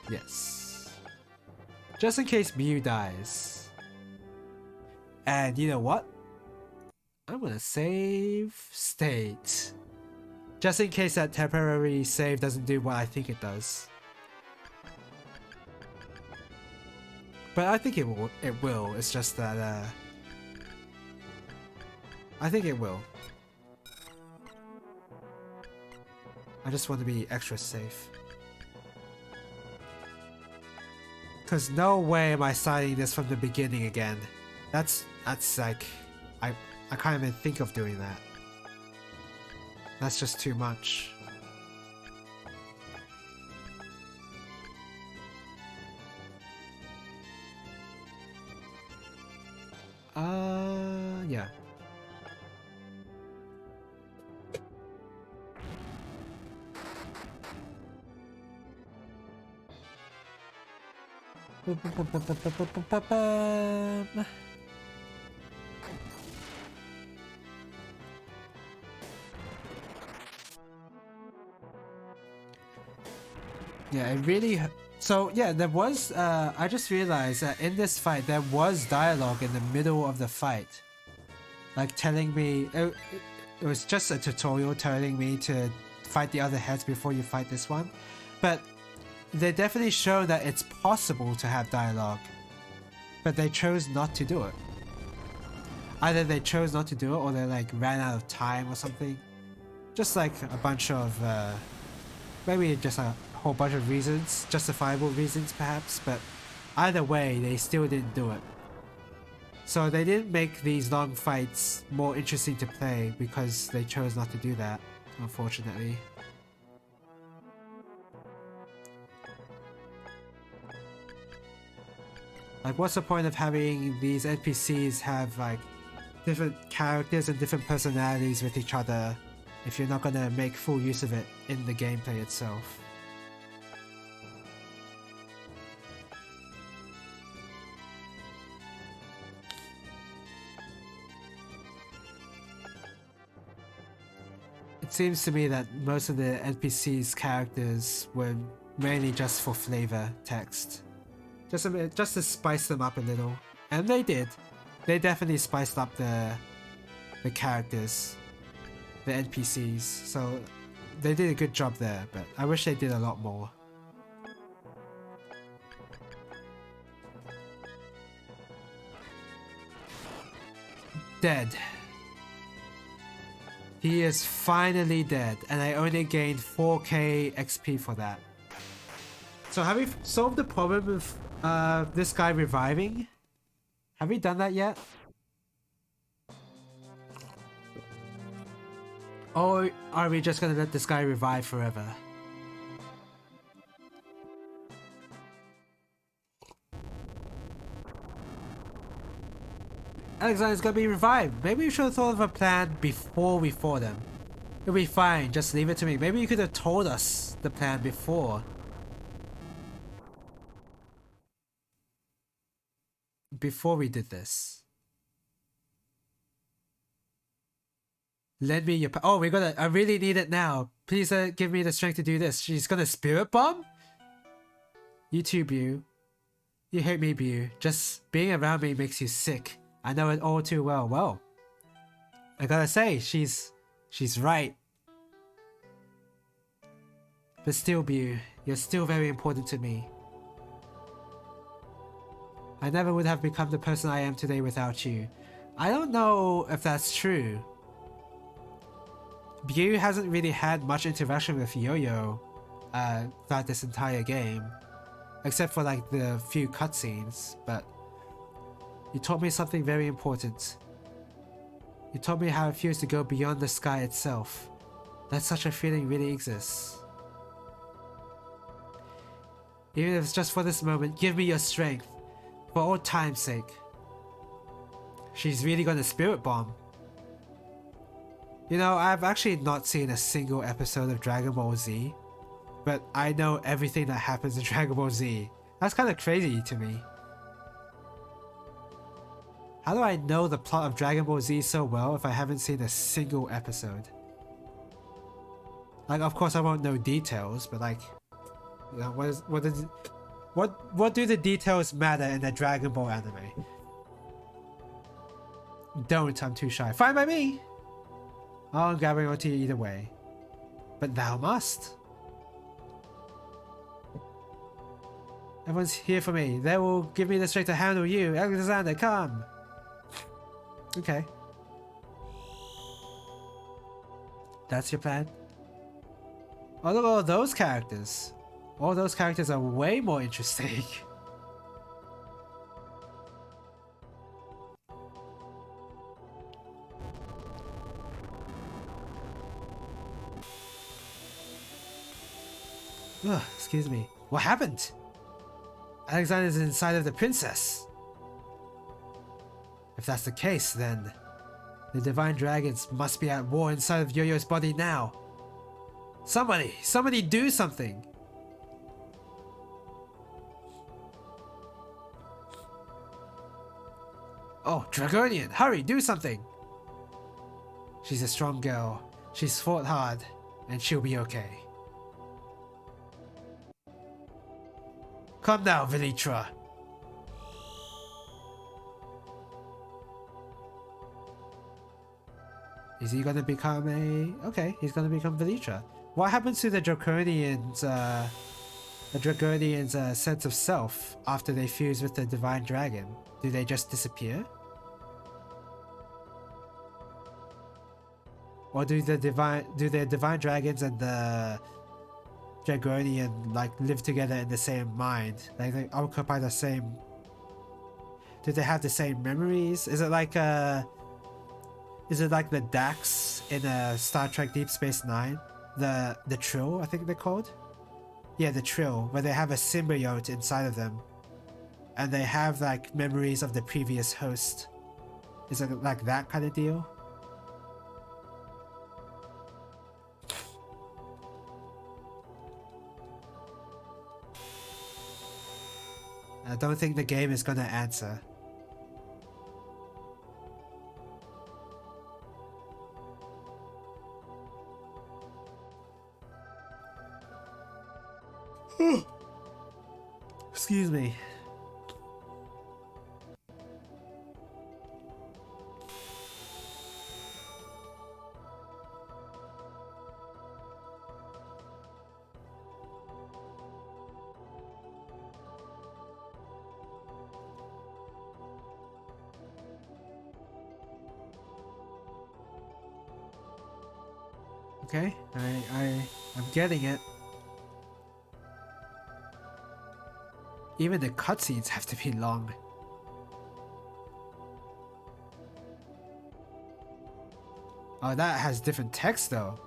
Yes. Just in case Bew dies. And you know what? I'm gonna save state. Just in case that temporary save doesn't do what I think it does. But I think it will. It's just that, I think it will. I just want to be extra safe. Cause no way am I starting this from the beginning again. That's like, I can't even think of doing that. That's just too much. Yeah. Yeah, it really. So yeah, there was. I just realized that in this fight there was dialogue in the middle of the fight, like telling me it was just a tutorial telling me to fight the other heads before you fight this one, but they definitely show that it's possible to have dialogue, but they chose not to do it. Either they chose not to do it or they like ran out of time or something. Just like a bunch of maybe just a whole bunch of reasons, justifiable reasons perhaps, but either way they still didn't do it. So they didn't make these long fights more interesting to play because they chose not to do that, unfortunately. Like, what's the point of having these NPCs have like different characters and different personalities with each other if you're not gonna make full use of it in the gameplay itself? it seems to me that most of the NPCs characters were mainly just for flavor text. Just a bit, just to spice them up a little. And they did. They definitely spiced up the characters, the NPCs. So they did a good job there, but I wish they did a lot more. Dead. He is finally dead, and I only gained 4k XP for that. So have we solved the problem with this guy reviving? Have we done that yet? Or are we just gonna let this guy revive forever? Alexander's gonna be revived. Maybe we should have thought of a plan before we fought him. It'll be fine, just leave it to me. Maybe you could have told us the plan before. Before we did this. Lend me your oh, we're gonna. I really need it now. Please give me the strength to do this. She's gonna spirit bomb? You too, Bu. You hate me, Bu. Just being around me makes you sick. I know it all too well. Well, I gotta say, she's right. But still, Bu, you're still very important to me. I never would have become the person I am today without you. I don't know if that's true. Bu hasn't really had much interaction with Yo-Yo throughout this entire game. Except for like the few cutscenes, but you taught me something very important. You taught me how it feels to go beyond the sky itself. That such a feeling really exists. Even if it's just for this moment, give me your strength. For old time's sake. She's really gonna spirit bomb. You know, I've actually not seen a single episode of Dragon Ball Z, but I know everything that happens in Dragon Ball Z. That's kind of crazy to me. How do I know the plot of Dragon Ball Z so well if I haven't seen a single episode? Like, of course I won't know details, but like, you know, what do the details matter in a Dragon Ball anime? Don't, I'm too shy. Fine by me! I'll grabbing onto you either way. But thou must. Everyone's here for me. They will give me the strength to handle you. Alexander, come! Okay. That's your plan? Oh, look at all those characters. All those characters are way more interesting. Ugh, excuse me. What happened? Alexander's inside of the princess. If that's the case, then the divine dragons must be at war inside of Yo-Yo's body now. Somebody do something. Oh, Dragonian, hurry, do something. She's a strong girl. She's fought hard, and she'll be okay. Come now, Velitra. Is he gonna become a... Okay, he's gonna become Velitra. What happens to the Draconians' sense of self after they fuse with the Divine Dragon? Do they just disappear? Or do the Divine Dragons and the Dragonian like live together in the same mind? Like they occupy the same... Do they have the same memories? Is it like the Dax in Star Trek Deep Space Nine? The Trill, I think they're called? Yeah, the Trill, where they have a symbiote inside of them. And they have like memories of the previous host. Is it like that kind of deal? I don't think the game is gonna answer. Excuse me. Okay, I'm getting it. Even the cutscenes have to be long. Oh, that has different text though.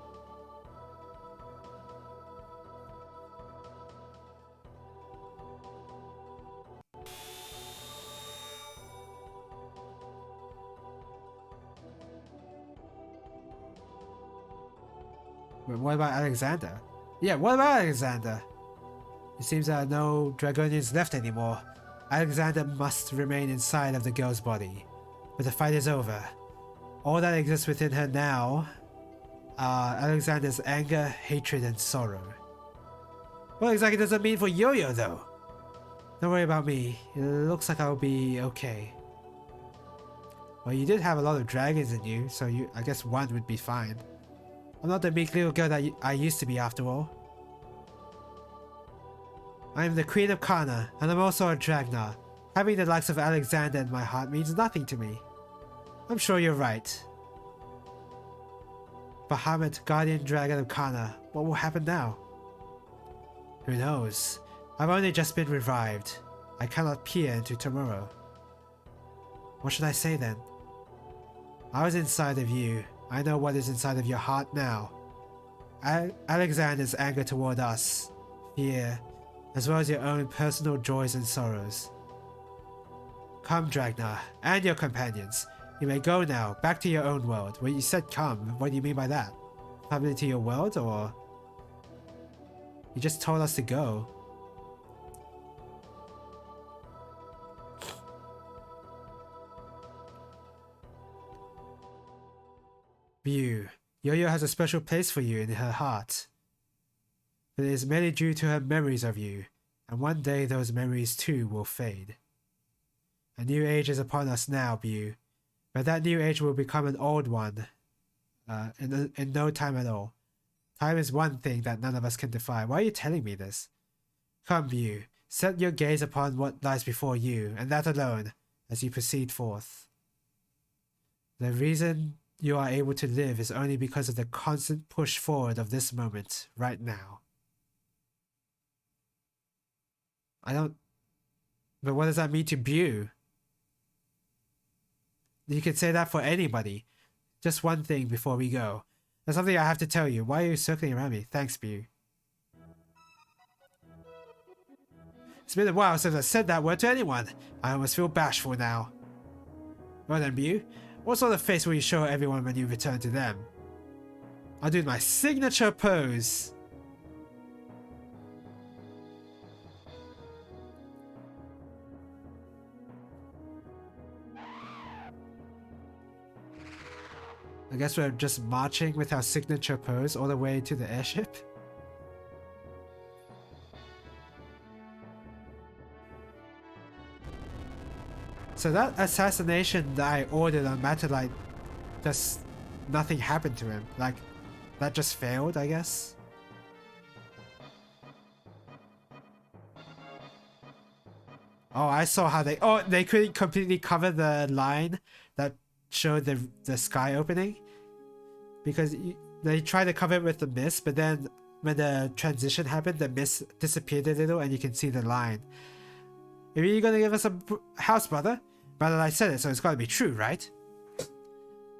But what about Alexander? Yeah, what about Alexander? It seems there are no Dragonians left anymore. Alexander must remain inside of the girl's body. But the fight is over. All that exists within her now are Alexander's anger, hatred, and sorrow. What exactly does that mean for Yo-Yo though? Don't worry about me. It looks like I'll be okay. Well, you did have a lot of dragons in you, so I guess one would be fine. I'm not the meek little girl that I used to be after all. I am the Queen of Kana, and I'm also a Dragna. Having the likes of Alexander in my heart means nothing to me. I'm sure you're right. Bahamut, Guardian Dragon of Kana, what will happen now? Who knows? I've only just been revived. I cannot peer into tomorrow. What should I say then? I was inside of you. I know what is inside of your heart now. Alexander's anger toward us, fear, as well as your own personal joys and sorrows. Come, Dragna, and your companions. You may go now, back to your own world. When you said come, what do you mean by that? Come into your world, or... You just told us to go. View. Yo-Yo has a special place for you in her heart. But it is merely due to her memories of you, and one day those memories too will fade. A new age is upon us now, View, but that new age will become an old one in no time at all. Time is one thing that none of us can defy. Why are you telling me this? Come, View, set your gaze upon what lies before you, and that alone, as you proceed forth. The reason you are able to live is only because of the constant push forward of this moment, right now. But what does that mean to Bew? You could say that for anybody. Just one thing before we go. There's something I have to tell you. Why are you circling around me? Thanks, Bew. It's been a while since I said that word to anyone. I almost feel bashful now. Well then, Bew. What sort of face will you show everyone when you return to them? I'll do my signature pose. I guess we're just marching with our signature pose all the way to the airship. So that assassination that I ordered on Matterlight, just nothing happened to him. Like, that just failed, I guess. Oh, I saw how they couldn't completely cover the line that showed the sky opening. Because they tried to cover it with the mist, but then when the transition happened, the mist disappeared a little and you can see the line. Maybe you're gonna give us a house, brother? Brother, I said it, so it's gotta be true, right?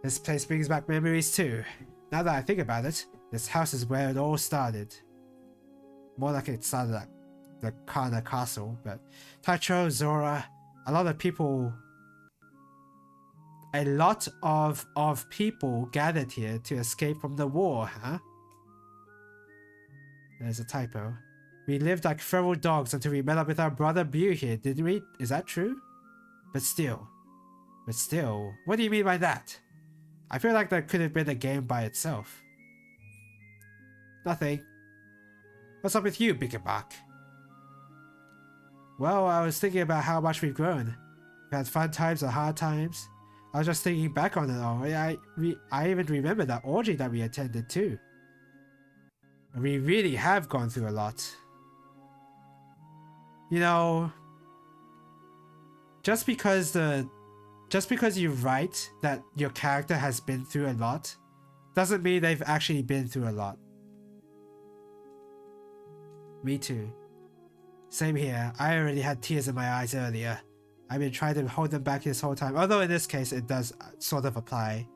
This place brings back memories too. Now that I think about it, this house is where it all started. More like it started at the Kana castle, but Taicho, Zora, a lot of people gathered here to escape from the war, huh? There's a typo. We lived like feral dogs until we met up with our brother Bew here, didn't we? Is that true? But still, what do you mean by that? I feel like that could have been a game by itself. Nothing. What's up with you, Bickerbuck? Well, I was thinking about how much we've grown. We've had fun times and hard times. I was just thinking back on it all. I even remember that orgy that we attended too. We really have gone through a lot. You know, just because you write that your character has been through a lot doesn't mean they've actually been through a lot. Me too. Same here. I already had tears in my eyes earlier. I've been trying to hold them back this whole time. Although in this case it does sort of apply.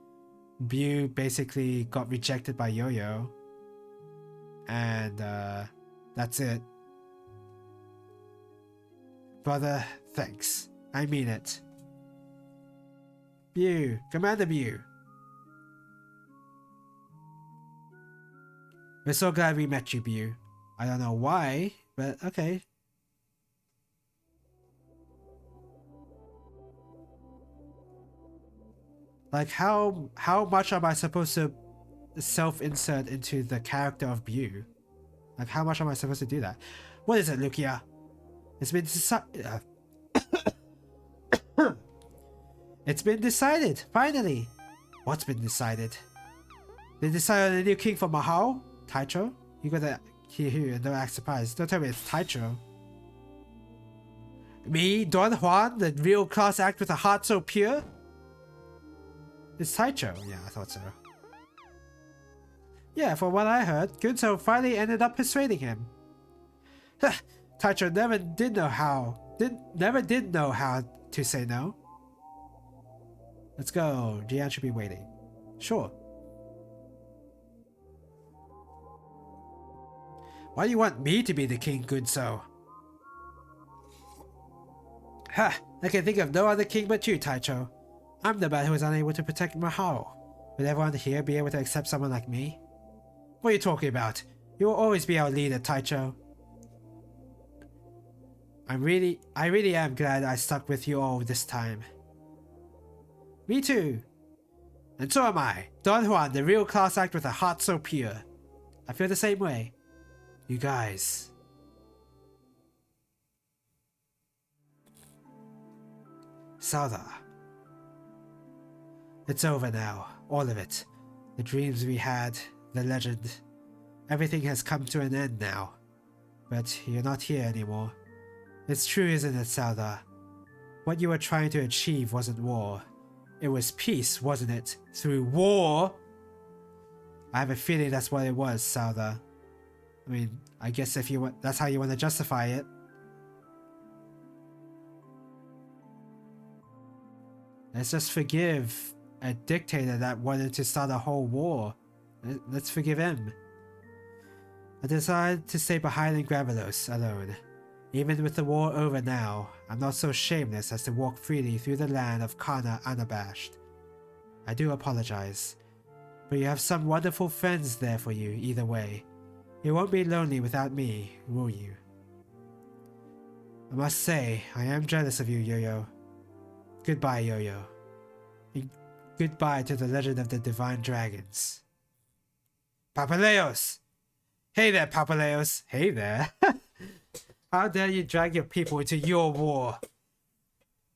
Bu basically got rejected by Yo-Yo. And that's it. Brother, thanks. I mean it. Bu, Commander Bu. We're so glad we met you, Bu. I don't know why, but okay. Like how much am I supposed to self-insert into the character of Bu? Like how much am I supposed to do that? What is it, Lucia? It's been It's been decided, finally. What's been decided? They decided on a new king for Mahao? Taicho? You gotta hear and don't act surprised. Don't tell me it's Taicho. Me, Don Juan, the real class act with a heart so pure? It's Taicho. Yeah, I thought so. Yeah, from what I heard, Gunso finally ended up persuading him. Taicho never did know how to say no. Let's go. Jian should be waiting. Sure. Why do you want me to be the king, Gunso? Ha! I can think of no other king but you, Taicho. I'm the man who is unable to protect Mahao. Would everyone here be able to accept someone like me? What are you talking about? You will always be our leader, Taicho. I really am glad I stuck with you all this time. Me too. And so am I, Don Juan, the real class act with a heart so pure. I feel the same way. You guys. Sada. It's over now, all of it. The dreams we had, the legend. Everything has come to an end now. But you're not here anymore. It's true, isn't it, Sada? What you were trying to achieve wasn't war. It was peace, wasn't it? Through war? I have a feeling that's what it was, Sada. I mean, I guess if you want, that's how you want to justify it. Let's just forgive a dictator that wanted to start a whole war. Let's forgive him. I decided to stay behind in Gravelos alone. Even with the war over now, I'm not so shameless as to walk freely through the land of Kana unabashed. I do apologize, but you have some wonderful friends there for you either way. You won't be lonely without me, will you? I must say, I am jealous of you, Yo-Yo. Goodbye, Yo-Yo. And goodbye to the legend of the Divine Dragons. Papaleos! Hey there, Papaleos! Hey there! How dare you drag your people into your war?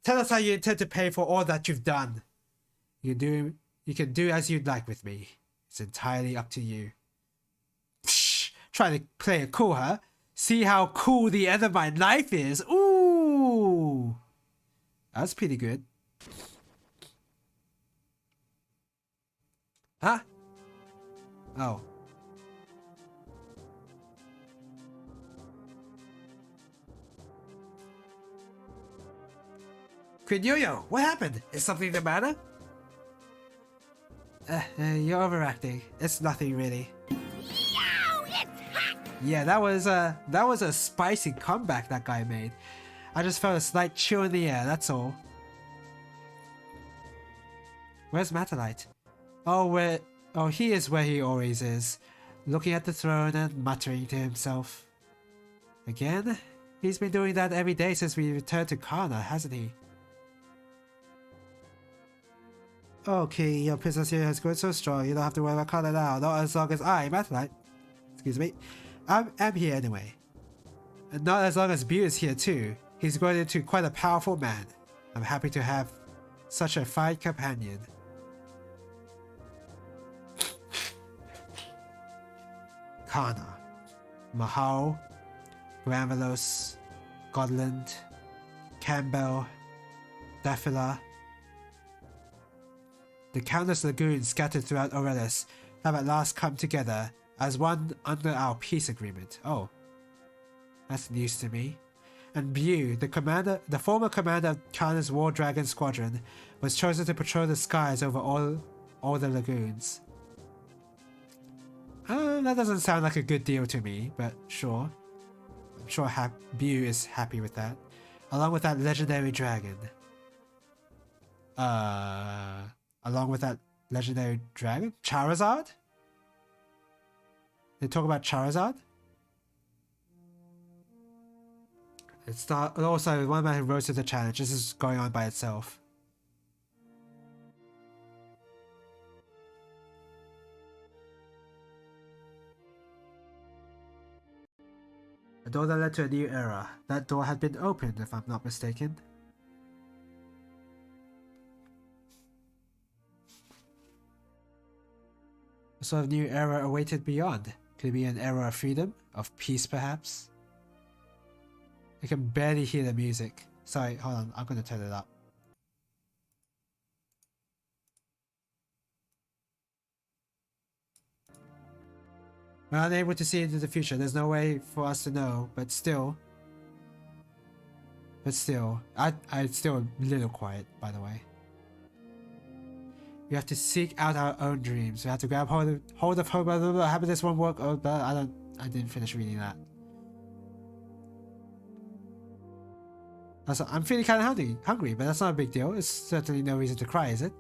Tell us how you intend to pay for all that you've done. You can do as you'd like with me. It's entirely up to you. Psh, try to play it cool, huh? See how cool the end of my life is. Ooh! That's pretty good. Huh? Oh. Queen Yo-Yo, what happened? Is something the matter? You're overacting. It's nothing really. Yo, it's hot! Yeah, that was a spicy comeback that guy made. I just felt a slight chill in the air, that's all. Where's Matalite? Oh, he is where he always is, looking at the throne and muttering to himself. Again? He's been doing that every day since we returned to Kana, hasn't he? Okay, your presence here has grown so strong, you don't have to worry about Kana now, not as long as I, Matalite, excuse me, I'm here anyway. And not as long as Bu is here too. He's grown into quite a powerful man. I'm happy to have such a fine companion. Kana, Mahal, Granvelos, Godland, Campbell, Daphila. The countless lagoons scattered throughout Aurelis have at last come together as one under our peace agreement. Oh, that's news to me. And Bu, the former commander of Kana's War Dragon Squadron, was chosen to patrol the skies over all the lagoons. That doesn't sound like a good deal to me, but sure. I'm sure Bu is happy with that. Along with that legendary dragon. Along with that legendary dragon? Charizard? They talk about Charizard? It's not. Also, one man who rose to the challenge. This is going on by itself. A door that led to a new era. That door had been opened, if I'm not mistaken. A sort of new era awaited beyond. Could it be an era of freedom? Of peace, perhaps? I can barely hear the music. Sorry, hold on. I'm gonna turn it up. We're unable to see into the future. There's no way for us to know, but still. I'm still a little quiet, by the way. We have to seek out our own dreams. We have to grab hold of hope. How about this one work? Oh, but I didn't finish reading that. I'm feeling kind of hungry, but that's not a big deal. It's certainly no reason to cry, is it?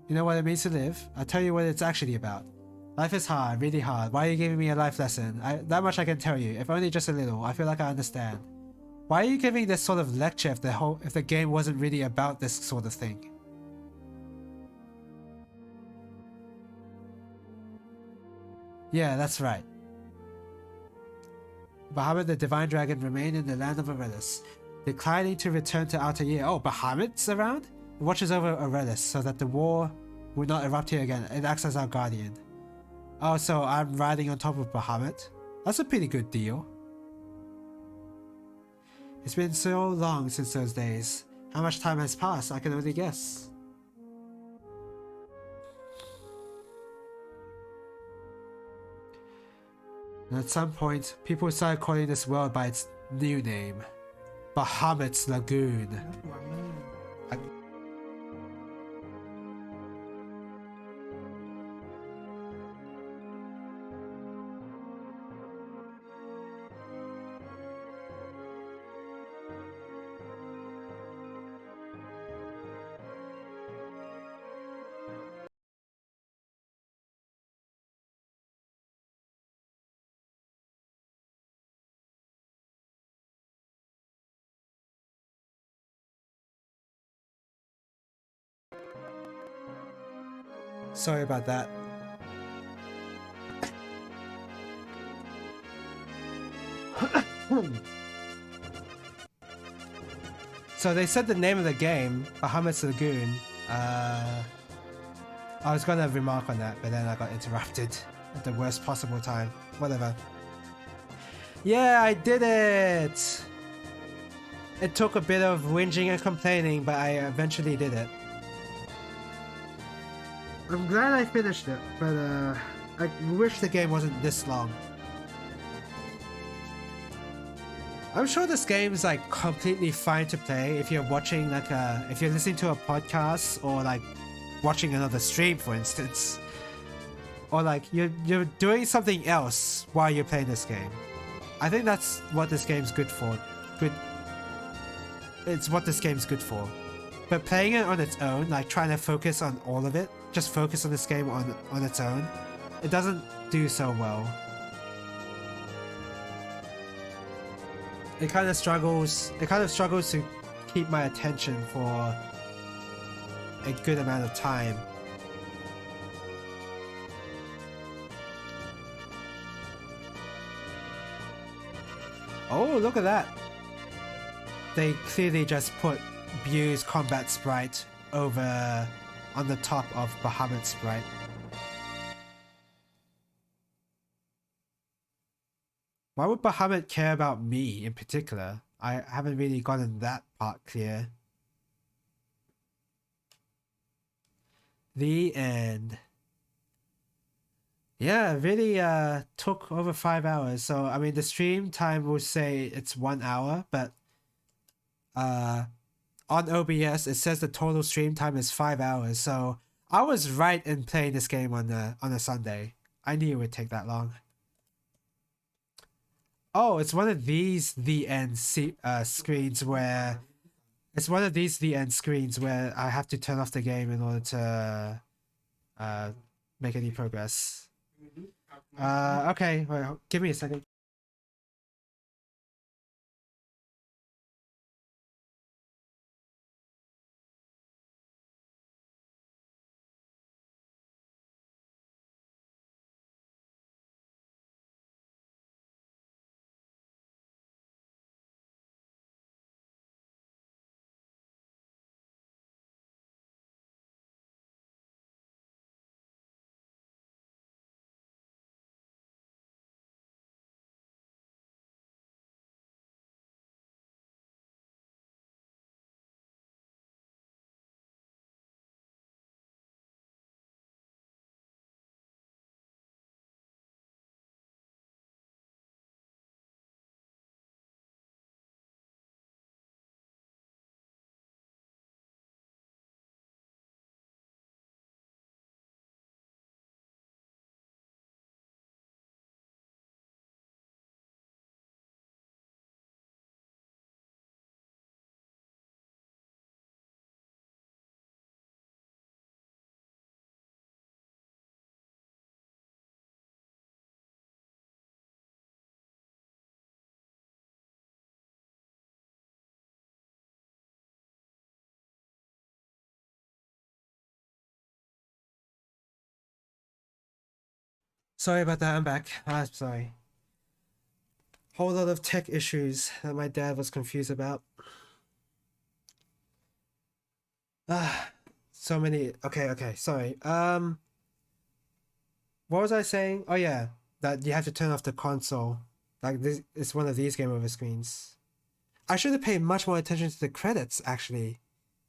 You know what it means to live? I'll tell you what it's actually about. Life is hard, really hard. Why are you giving me a life lesson? That much I can tell you, if only just a little. I feel like I understand. Why are you giving this sort of lecture if the game wasn't really about this sort of thing? Yeah, that's right. Bahamut the Divine Dragon remained in the land of Aurelis, declining to return to Outer Year. Oh, Bahamut's around? It watches over Aurelis so that the war will not erupt here again. It acts as our guardian. Oh, so I'm riding on top of Bahamut? That's a pretty good deal. It's been so long since those days. How much time has passed? I can only guess. And at some point, people started calling this world by its new name, Bahamut Lagoon. Sorry about that. So they said the name of the game, Bahamut Lagoon. I was gonna remark on that, but then I got interrupted at the worst possible time. Whatever. Yeah, I did it! It took a bit of whinging and complaining, but I eventually did it. I'm glad I finished it, but I wish the game wasn't this long. I'm sure this game is like completely fine to play if you're watching like if you're listening to a podcast or like watching another stream, for instance, or like you're doing something else while you're playing this game. I think that's what this game's good for. It's what this game's good for. But playing it on its own, like trying to focus on all of it, just focus on this game on its own, it doesn't do so well. It kind of struggles to keep my attention for a good amount of time. Oh, look at that. they clearly just put Bu's combat sprite over on the top of Bahamut's sprite. Why would Bahamut care about me in particular? I haven't really gotten that part clear. The end. Yeah, it really took over 5 hours. So I mean the stream time will say it's 1 hour, but on OBS it says the total stream time is 5 hours. So I was right in playing this game on a Sunday. I knew it would take that long. Oh, it's one of these the end screens where it's one of these the end screens where I have to turn off the game in order to make any progress. Okay, wait, give me a second. Sorry about that, I'm back. Sorry. Whole lot of tech issues that my dad was confused about. So many. Okay, sorry. What was I saying? Oh yeah, that you have to turn off the console. Like this, it's one of these game over screens. I should have paid much more attention to the credits, actually.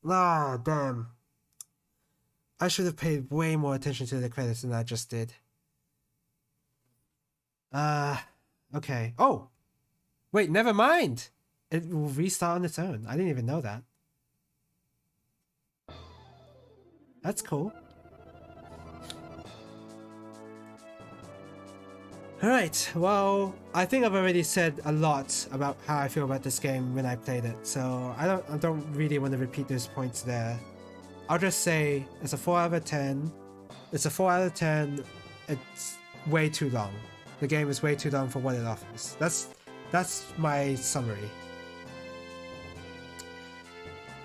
Ah, damn. I should have paid way more attention to the credits than I just did. Okay. Oh! Wait, never mind! It will restart on its own. I didn't even know that. That's cool. Alright, well, I think I've already said a lot about how I feel about this game when I played it, so I don't really want to repeat those points there. I'll just say it's a 4 out of 10. It's a 4 out of 10. It's way too long. The game is way too long for what it offers. That's my summary.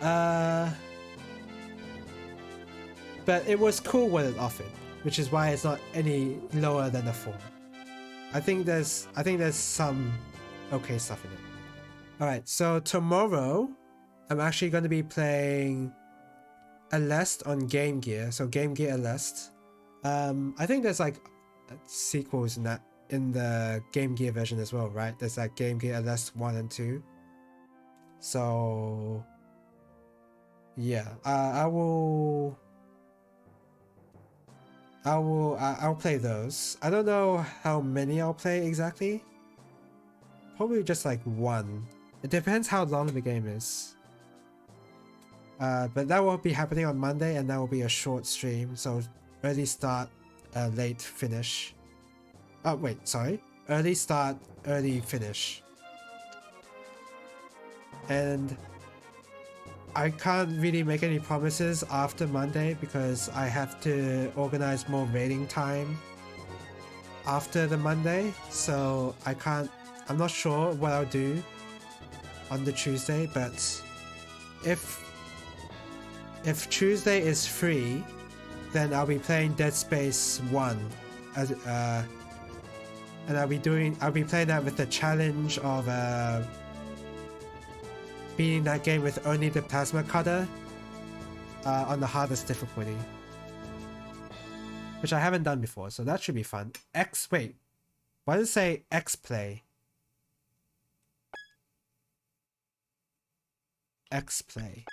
But it was cool what it offered, which is why it's not any lower than a 4. I think there's some okay stuff in it. Alright, so tomorrow I'm actually going to be playing Aleste on Game Gear. So Game Gear Aleste. I think there's like sequels in the Game Gear version as well, right? There's like Game Gear Aleste 1 and 2. So yeah, I'll play those. I don't know how many I'll play exactly. Probably just like 1. It depends how long the game is. But that will be happening on Monday, and that will be a short stream. So early start, late finish. Oh wait, sorry. Early start, early finish. And I can't really make any promises after Monday because I have to organize more raiding time after the Monday, so I'm not sure what I'll do on the Tuesday, but if Tuesday is free, then I'll be playing Dead Space 1 as and I'll be playing that with the challenge of beating that game with only the plasma cutter on the hardest difficulty, which I haven't done before, so that should be fun. Wait, why does it say X play? X play.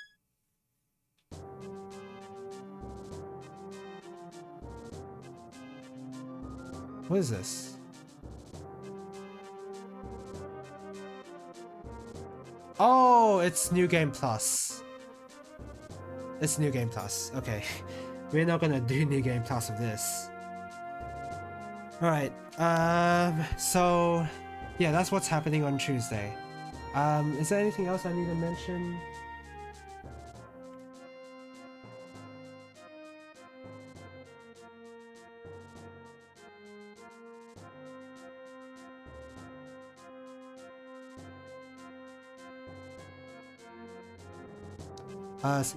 What is this? Oh, it's New Game Plus. It's New Game Plus. Okay. We're not gonna do New Game Plus of this. Alright. So yeah, that's what's happening on Tuesday. Is there anything else I need to mention?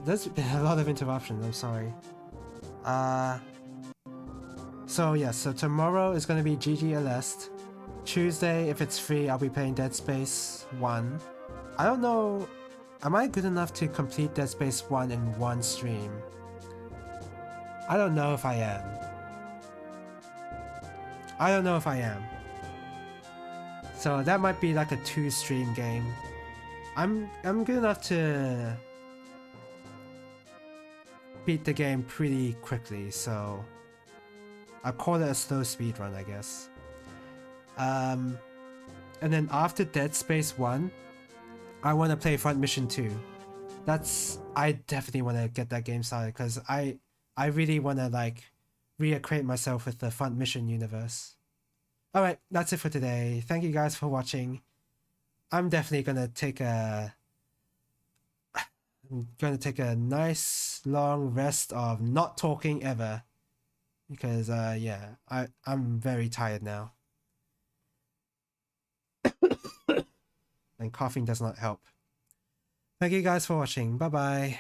There's been a lot of interruptions, I'm sorry. So yeah, so tomorrow is gonna be GG Alest. Tuesday, if it's free, I'll be playing Dead Space 1. I don't know, am I good enough to complete Dead Space 1 in one stream? I don't know if I am. I don't know if I am. So that might be like a 2-stream game. I'm good enough to beat the game pretty quickly, so I'll call it a slow speed run, I guess. And then after Dead Space 1, I want to play Front Mission 2. I definitely want to get that game started because I really want to like reacquaint myself with the Front Mission universe. Alright, that's it for today. Thank you guys for watching. I'm definitely gonna take a nice long rest of not talking ever. Because yeah, I'm very tired now. And coughing does not help. Thank you guys for watching. Bye bye.